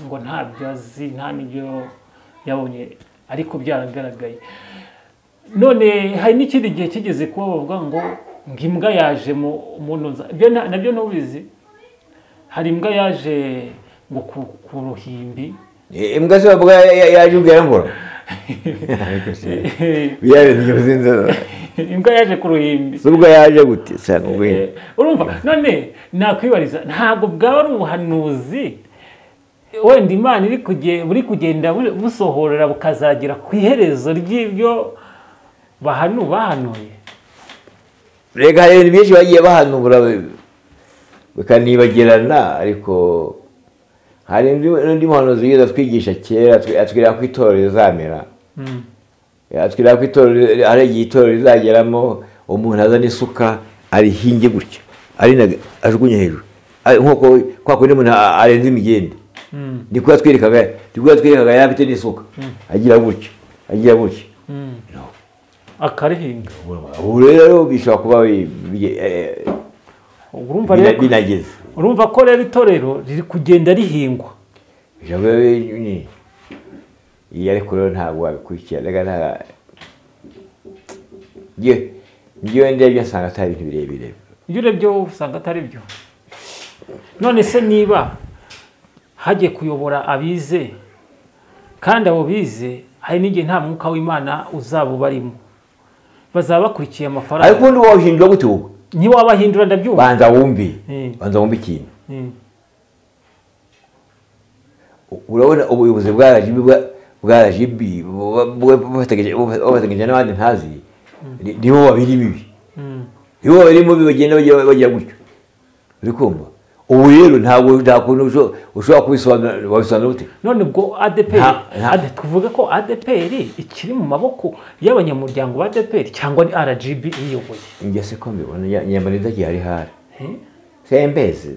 ngo ntabyo azi nta n'ibyo yabonye ariko byaragaragaye none hari n'ikindi gihe kigeze kuba bavuga ngo imbwa yaje mu ntoza nabyo ntubizi hari imbwa yaje ngo ku ruhimbi imbwa se bavuga yaje ubwira ngo imbwa yaje ku ruhimbi ubwo yaje gute urumva none nakwibariza ntabwo bwaba ari ubuhanuzi wenda Imana buri kugenda busohorera bukazagera ku iherezo ry'ibyo bahanuye reka hari ibintu byinshi bagiye bahanura bikanibagirana ariko hari undi muhanuzi wigeze atwigisha kera atwirira ko itorero rizamera atwirira ko itorero hari igihe itorero rizageramo umuntu azana isuka arihinge gutya ajugunye hejuru nk'uko kwa kundi umuntu arenze imigende niko yatwerekaga yari afite n'isuka agira gutya akarihinga ubu rero bishobora kuba binageze urumva ko rero itorero riri kugenda rihingwa iyo ariko rero ntabwo wabikurikira ngewe ndebye nsanga atari ibintu birebire iyo urebye usanga atari byo none se niba hagiye kuyobora abize kandi abo bize hari n'igihe nta mwuka w'Imana uzaba ubarimo bazaba bakurikiye amafaranga ariko ubundi wawuhindura gute wowe ntiwabahindura ndabyumva banza wumve ikintu urabona ubuyobozi bwaraje bwa RGB bafatanyije n'abandi ntazi nibo babiri bibi nibo babiri mubi bagenda bajya gutyo uri kumva ubu rero ntabwo ushobora kubisobanura ute none ubwo ADEPR tuvuga ko ADEPR ikiri mu maboko y'abanyamuryango ba ADEPR cyangwa ni RGB iyoboye njye se ko mbibona nyamba ndagihari hari sembeze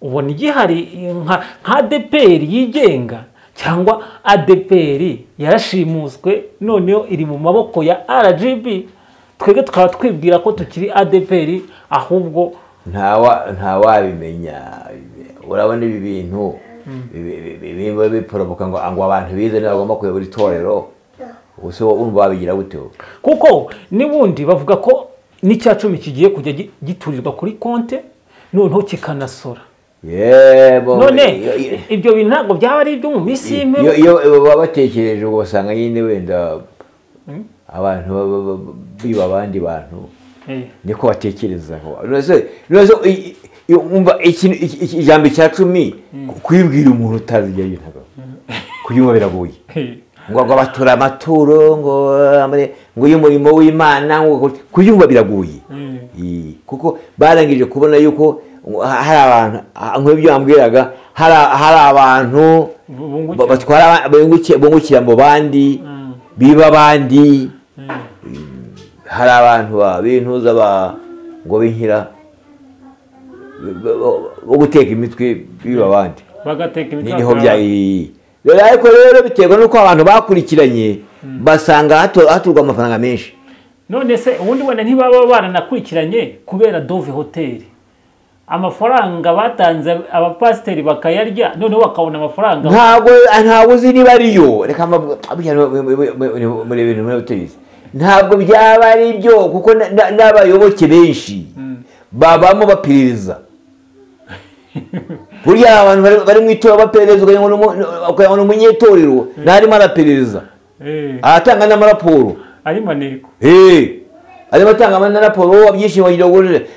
ubona igihari nka ADEPR yigenga cyangwa ADEPR yarashimuswe noneho iri mu maboko ya RGB twebwe tukaba twibwira ko tukiri ADEPR ahubwo ntawabimenya urabona ibi bintu biporoboka ngo abantu bize bagomba kuyobora itorero ubuse urumva babigira gute kuko nibundi bavuga ko n'icya 10 kigiye kujya giturirwa kuri konte noneho kikanasora none ibyo bintu ntabwo byaba ari ibyo mu minsi y'imperuka iyo babatekereje ngo basanga nyine wenda abantu biba abandi bantu niko batekerezaho umva ijambo cya 10 kwibwira umuntu utazi ibyo bintu kuyumva biragoye ngo batura amaturo ngo y'umurimo w'Imana ngo kuyumva biragoye kuko barangije kubona yuko hari abantu nk'ibyo bambwiraga hari abantu batwara bungukira mu bandi biba abandi hari abantu bintuza ngo binkira bo guteka imitwe biba abandi bagateka imitwe niho byayi ariko rero biterwa nuko abantu bakurikiranye basanga haturwa amafaranga menshi none se ubundi wenda ntibaba baranakurikiranye kubera Dove Hotel amafaranga batanze abapasiteri bakayarya noneho bakabona amafaranga ntabwo uzi niba ariyo reka muri ibintu muri hoteli ntabwo byaba ari byo kuko n'abayoboke benshi babamo bapiririza burya abantu bari mu itora baperereza ukayabona umunyetorero ntarimo arapiririza aratanga n'amaraporo ari maneko arimo atanga amaraporo abyishimo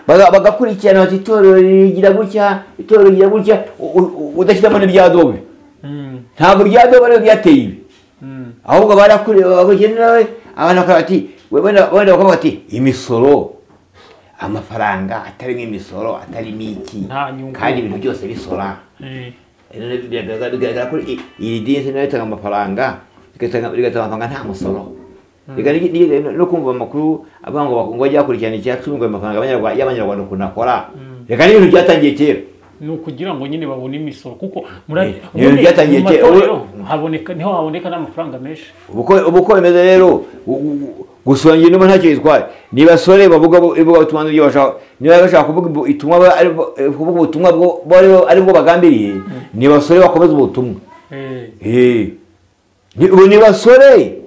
bagakurikirana bati itorero rigira gutya udashyiramo n'ibya Adobe ntabwo ibya Adobe ariyo byateye ibi ahubwo barakurikirana abantu bakaba bati wenda bakavuga bati imisoro amafaranga atari nk'imisoro atari n'iki kandi ibintu byose bisora bigaragara ko iyi dini nayo itanga amafaranga bigatanga amafaranga nta musoro no kumva amakuru avuga ngo bajya bakurikirana icya 10 ngo amafaranga y'abanyarwanda ukuntu akora reka n'ibintu byatangiye kera ni ukugira ngo nyine babone imisoro kuko ibintu byatangiye kera niho haboneka n'amafaranga menshi uko bimeze rero gusongira niba ntacyo yitwaye niba sore bavuga ubutumwa n'ibyo bashaka niba bashaka kuvuga ubutumwa bwo ari bwo bagambiriye niba sore bakomeza ubutumwa niba sore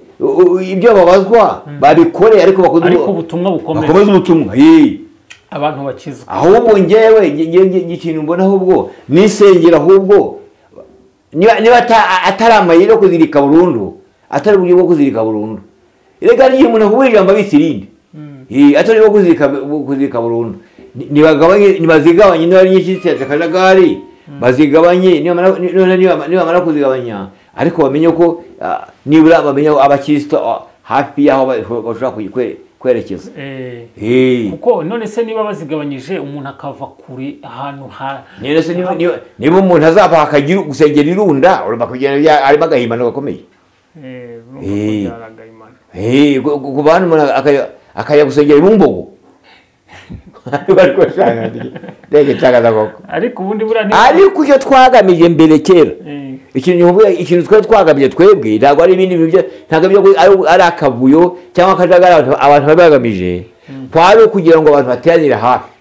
ibyo babazwa babikore ariko ubutumwa bakomeza ubutumwa abantu bakizwa ahubwo njyewe ikintu mbona ahubwo nisengera ahubwo niba atari amayeri yo kuzirika burundu atari uburyo bwo kuzirika burundu reka niyo umuntu avuga ijambo abisirinde atari bwo kuzirika burundu nibazigabanye niba ari nyinshi cyakajagari bazigabanye nibamara kuzigabanya ariko bamenye ko nibura bamenye abakristo hafi yaho bashobora kwerekeza kuko none se niba bazigabanyije umuntu akava kuri ahantu niba umuntu azava akagira gusengera irunda urumva kugenda arimo agahimbano gakomeye ku bantu umuntu akajya gusengera ibumbogo ariko ubundi ariko icyo twagamije mbere kera ikintu twari twagabye twebwe ntabwo ari ibindi bintu ntabwo ari akavuyo cyangwa akajagari abantu bari bagamije kwari ukugira ngo abantu bateranire hafi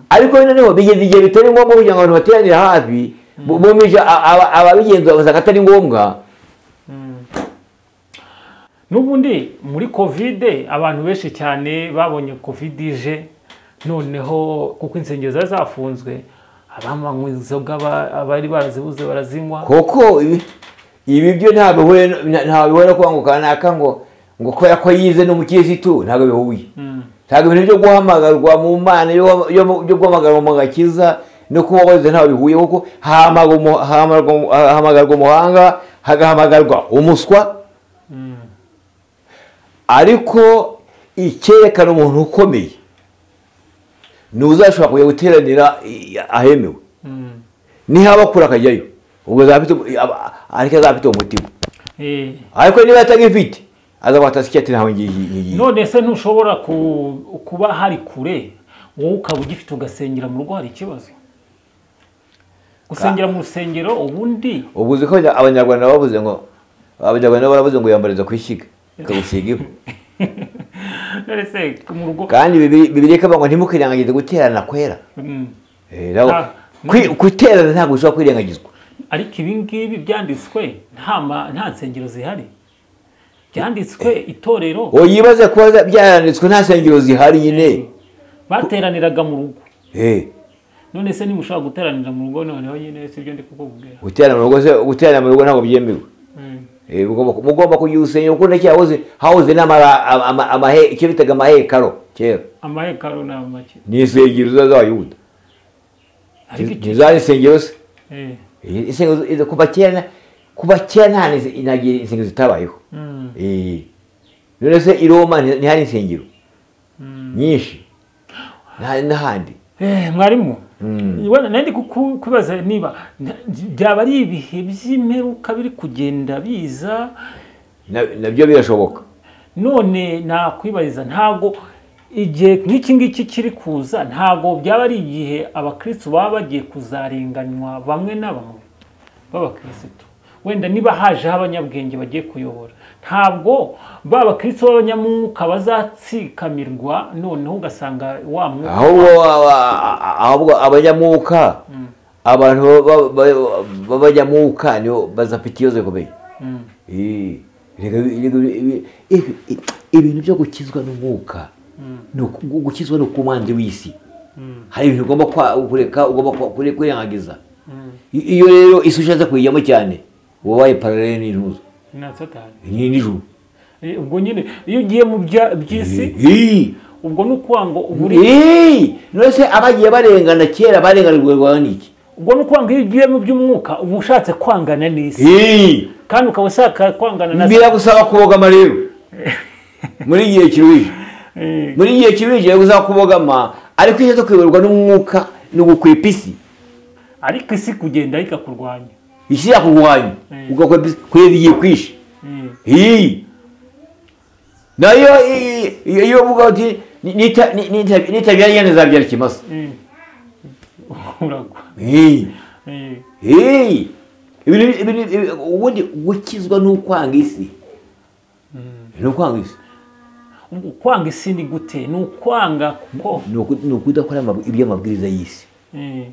ariko noneho bigeze igihe bitari ngombwa kugira ngo abantu bateranire hafi bumije ababigenzura basanga atari ngombwa n'ubundi muri covid abantu benshi cyane babonye covid ije noneho kuko insengero zari zafunzwe abamanywa inzoga abari barazibuze barazinywa koko ibi byo ntabwo bihora kuba kanaka ngo kubera ko yize n'umukirisitu ntabwo bihuye ntabwo ibintu byo guhamagarwa mu Mana byo guhamagarwa mu gakiza no kuba wabuze ntawe bihuye kuko hahamagarwa umuhanga hagahamagarwa umuswa ariko icyerekana umuntu ukomeye ni uzashobora kujya guteranira ahemewe nihaba kure akajyayo ubwo ariko azafite umutima ariko niba atagifite azabata siketi ntawe ngiye none se ntushobora kuba hari kure wowe ukaba ugifite ugasengera mu rugo hari ikibazo gusengera mu rusengero ubundi ubuze ko abanyarwanda bavuze ngo yambariza kwishyiga ikagusiga ivu kandi bibiri ko ngo ntimukirengagize guterana kwera guterana ntabwo ushobora kwirengagizwa ariko ibi ngibi byanditswe nta nsengero zihari byanditswe itorero yibaze kuba byaranditswe nta nsengero zihari nyine bateraniraga mu rugo none se niba ushobora guteranira mu rugo noneho nyine si byo ndi kukubwira guterana mu rugo ntabwo byemewe mugomba kugira urusengero kuko ndacyahoze hahoze icyo bitaga amahekaro kera amahekaro ni amake ni insengero z'abayuda ntizari insengero se kuva kera nta insengero zitabayeho none se i Roma ntihari insengero nyinshi n'ahandi mwarimu nandi kubaza niba byaba ari ibihe by'imperuka biri kugenda biza nabyo birashoboka none nakwibariza ntago igihe nk'iki ngiki kiri kuza ntago byaba ari igihe abakristo baba bagiye kuzarenganywa bamwe na bamwe b'abakristo wenda niba hajeho abanyabwenge bagiye kuyobora ntabwo b'abakristo b'abanyamwuka bazatsikamirwa noneho ugasanga wa mwuka ahubwo abanyamwuka abantu b'abanyamwuka nibo bazafite ikibazo gikomeye ibintu byo gukizwa n'umwuka gukizwa no ku mwanzi w'isi hari ibintu ugomba kureka ugomba kwirengagiza iyo rero isi ushatse kuyijyamo cyane uba waye paralele n'intuzo ni nijoro ubwo nyine iyo ugiye mu by'isi ubwo ni ukuvuga ngo none se abagiye barengana kera barenganirwa n'iki ubwo ni ukuvuga ngo iyo ugiye mu by'umwuka uba ushatse kwangana n'isi kandi ukaba ushaka kwangana na biragusaba kubogama rero muri igihe kiruhije muri igihe kiruhije biragusaba kubogama ariko iyo kuyoborwa n'umwuka ni ugukwepa isi ariko isi kugenda ikakurwanya isi yakurwanya kureba igihe kwishe nayo iyo uvuga uti nitabyara inyana zabyara ikimasa ubundi gukizwa ni ukwanga isi ni ukwanga isi kwanga isi ni gute ni ukwanga kuko ni ukudakora iby'amabwiriza y'isi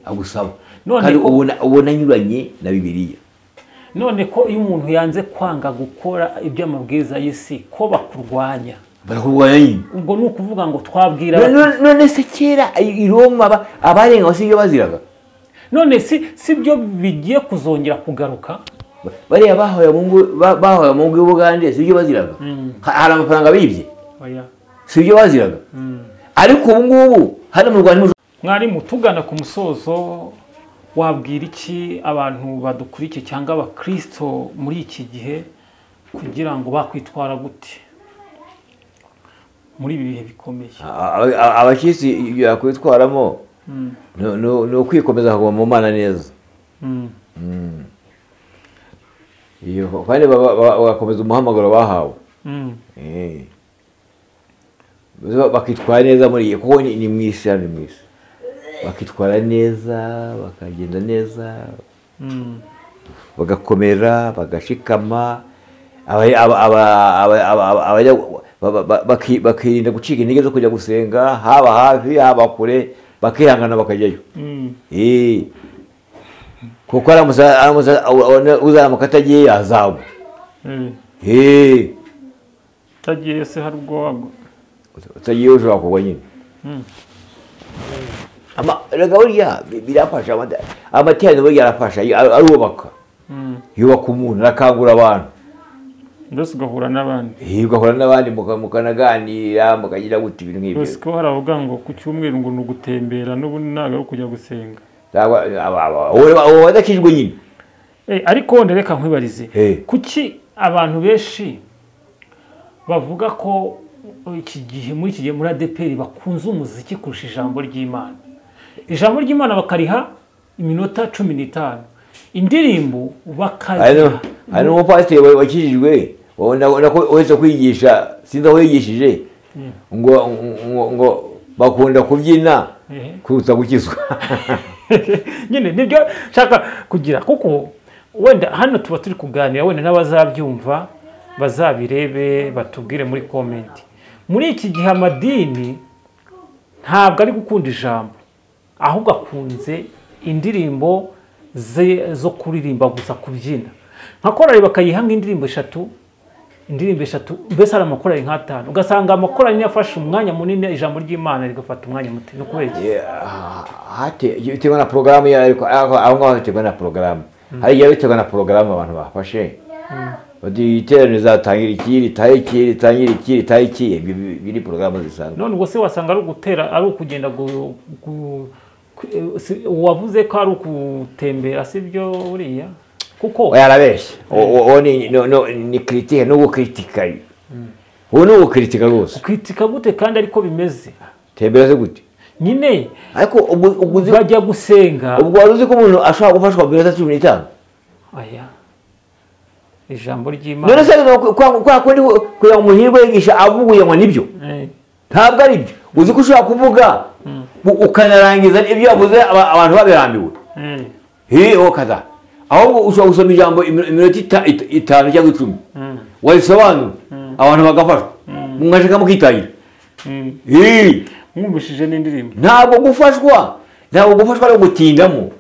agusaba kandi ubona anyuranye na Bibiliya none ko iyo umuntu yanze kwanga gukora iby'amabwiriza y'isi ko bakurwanya nyine ubwo ni ukuvuga ngo twabwira none se kera i Roma abarenga si ibyo baziraga none si byo bigiye kuzongera kugaruka bariya bahoye mu ngo y'Ubugande si ibyo baziraga hari amafaranga bibye si ibyo baziraga ariko ubu ngubu hano mu Rwanda mwarimu tugana ku musozo wabwira iki abantu badukurikiye cyangwa abakristo muri iki gihe kugira ngo bakwitwara gute muri ibi bihe bikomeye abakisi ibyo yakwitwaramo ni ukwikomeza kuguma mu Mana neza kandi bagakomeza umuhamagaro bahawe bakitwara neza muri iyi kuko ni mu isi hano mu isi bakitwara neza bakagenda neza bagakomera bagashikama bakirinda gucika intege zo kujya gusenga haba hafi haba kure bakihangana bakajyayo kuko uzaramuka atagiye yazagwa utagiye se hari ubwo wagwa utagiye ushobora kugwa nyine rega burya birafasha amateraniro burya arafasha arubaka yubaka umuntu arakangura abantu ndetse ugahura n'abandi ugahura n'abandi mukanaganira mukagira gute ibintu nk'ibyo bose ko hari abavuga ngo ku cyumweru ngo ni ugutembera n'ubundi ntabwo ari ukujya gusenga wadakijwe nyine. Ariko ndereka nkwibarize kuki abantu benshi bavuga ko iki gihe muri ADEPR bakunze umuziki kurusha ijambo ry'Imana. Ijambo ry'Imana bakariha iminota 15, indirimbo bakariha. Hari umupasiteri wakijijwe wese kwigisha, sinzi aho yigishije ngo bakunda kubyina kuruta gukizwa. Nyine nibyo shaka kugira, kuko wenda hano tuba turi kuganira, wenda n'abazabyumva bazabirebe batubwire muri comment. Muri iki gihe amadini ntabwo ari gukunda ijambo, ahubwo akunze indirimbo zo kuririmba gusa, kubyina. Nka korali bakayiha nk'indirimbo 3, mbese ari amakorali nk'5, ugasanga amakorali yafashe umwanya munini, ijambo ry'Imana rigafata umwanya muto. No kubera bitewe na porogaramu yayo, ariko aho ngaho bitewe na porogaramu. Hari igihe bitewe na porogaramu abantu bafashe, bati iterano rizatangira iki, ritangira iki, biri porogaramu zisanzwe. None ubwo se wasanga ari ugutera, ari ukugenda wavuze ko ari ukutembera, sibyo uriya? Kuko yarabeshye ni critique no gukritika. Ubu no gukritika rwose. Kritika gute kandi ariko bimeze? Tembera se gute? Nyine ariko ubuzi bajya gusenga. Ubwo waruzi ko umuntu ashobora gufashwa mu 15. Aya ijambo ry'Imana. None se kwa kundi kuya umuhirwe yigisha avuguye ngo nibyo. Ntabwo ari byo. Uzi ko ushobora kuvuga ukanarangiza ibyo yavuze abantu babirambiwe. Okaza. Ahubwo ushobora gusoma ijambo iminota 5 cyangwa 10. Wayisobanura abantu bagafashwa. Mwashaka mukitangira. Mwumvishije n'indirimbo. Ntabwo gufashwa no gutindamo.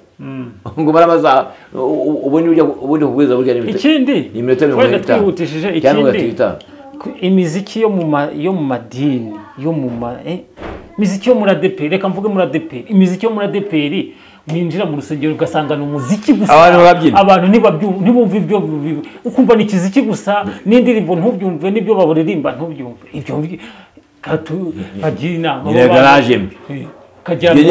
Ngo baramaza ubundi kubwiza burya n'ibintu. Ikindi wenda twihutishije ikindi, imiziki yo mu madini, imiziki yo muri ADEPR, reka mvuge muri ADEPR, imiziki yo muri ADEPR mwinjira mu rusengero ugasanga no muziki gusa, abantu ntibumva ibyo, ukumva ni kiziki gusa, n'indirimbo ntubyumve, n'ibyo baburirimba ntubyumve. Ibyo bagira inama garage mbi.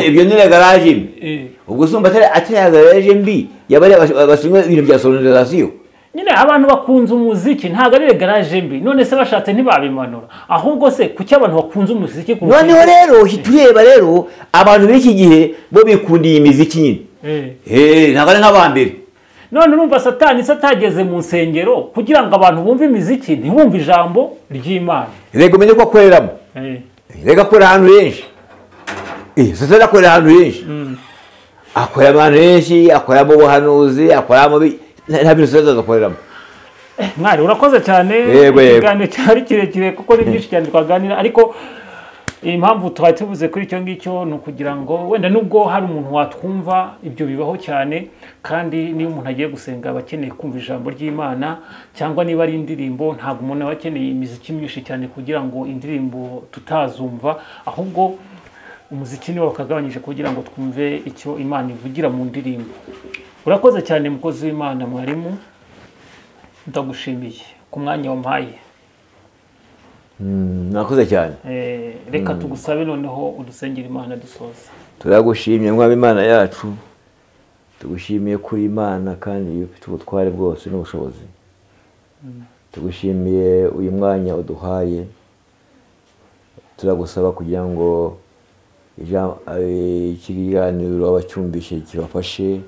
Ibyo ni garage mbi. Ubwo sumba atari garage mbi, yabari basumwe ibintu bya sonorisation. Nyine abantu bakunze umuziki ntago ari garage mbi. None se bashatse ntibabimanura, ahubwo se kuki abantu bakunze umuziki kurusha? Noneho rero hitureba rero abantu b'iki gihe bo bikundiye imiziki nyine. Ntago ari nk'abambere. None urumva Satani satageze mu nsengero kugira ngo abantu bumve imiziki, ntibumve ijambo ry'Imana. Rego menye ko akoreramo. Rega akora ahantu henshi. Satani akorera ahantu henshi. Akora abantu henshi, akora mu buhanuzi, akora mu nta bintu Satani akoreramo. Mwari urakoze cyane. Ikiganiro cyari kirekire kuko ni byinshi cyane twaganira, ariko impamvu twari tuvuze kuri icyo ngicyo ni ukugira ngo wenda nubwo hari umuntu watwumva, ibyo bibaho cyane, kandi niyo umuntu agiye gusenga abakeneye kumva ijambo ry'Imana, cyangwa niba ari indirimbo, ntabwo umuntu aba akeneye imiziki myinshi cyane kugira ngo indirimbo tutazumva, ahubwo umuziki niwo wakagabanyije kugira ngo twumve icyo Imana ivugira mu ndirimbo. Urakoze cyane mukozi w'Imana mwarimu, ndagushimiye ku mwanya wampaye. Nakoze cyane. Reka tugusabe noneho udusengera Imana dusoza. Turagushimiye mwami Imana yacu, tugushimiye kuri Imana kandi ufite ubutware bwose n'ubushobozi. Tugushimiye uyu mwanya uduhaye, turagusaba kugira ngo ikiganiro abacyumvishe kibafashe,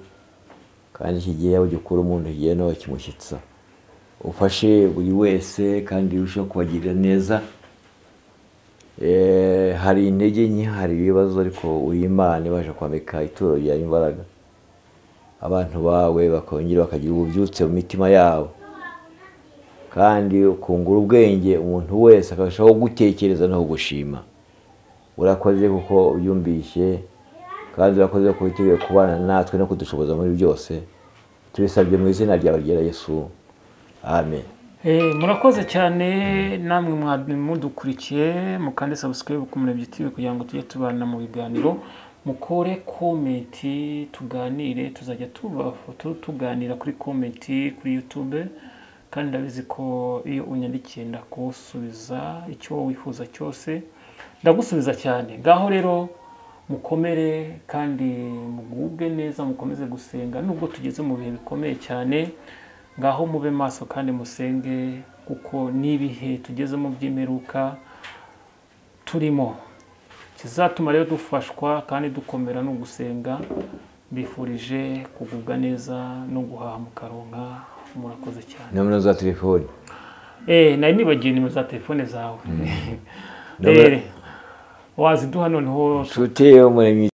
kandi kigiye aho gikura umuntu kigiye nawe kimushyitsa. Ufashe buri wese kandi urushaho kubagirira neza. Hari intege nke, hari ibibazo, ariko uri Imana ibasha kwambika ituro ryawe imbaraga. Abantu bawe bakongera bakagira ububyutse mu mitima yabo, kandi ukungura ubwenge umuntu wese akashaho gutekereza no gushima. Urakoze kuko ubyumvishe, kandi urakoze ko witeguye kubana natwe no kudushoboza muri byose. Tubisabye mu izina ryawe ryera Yesu. Amen. Murakoze cyane namwe mudukurikiye, mukande subscribe ku Umuremyi TV kugira ngo tujye tubana mu biganiro. Mukore comment, tuganire, tuzajya tuganira kuri comment kuri YouTube, kandi ndabizi ko iyo unyandikiye ndakusubiza icyo wifuza cyose, ndagusubiza cyane. Ngaho rero mukomere kandi mugubwe neza, mukomeze gusenga nubwo tugeze mu bihe bikomeye cyane. Ngaho mube maso kandi musenge, kuko nibihe tugezemo by'imperuka turimo. Kizatuma rero dufashwa kandi dukomera no gusenga. Bifurije kugubwa neza no guhaha mukaronka. Murakoze cyane. Nomero za telefone. Nari nibagiye nimero za telefone zawe. Waziduha noneho Nshuti yo Umuremyi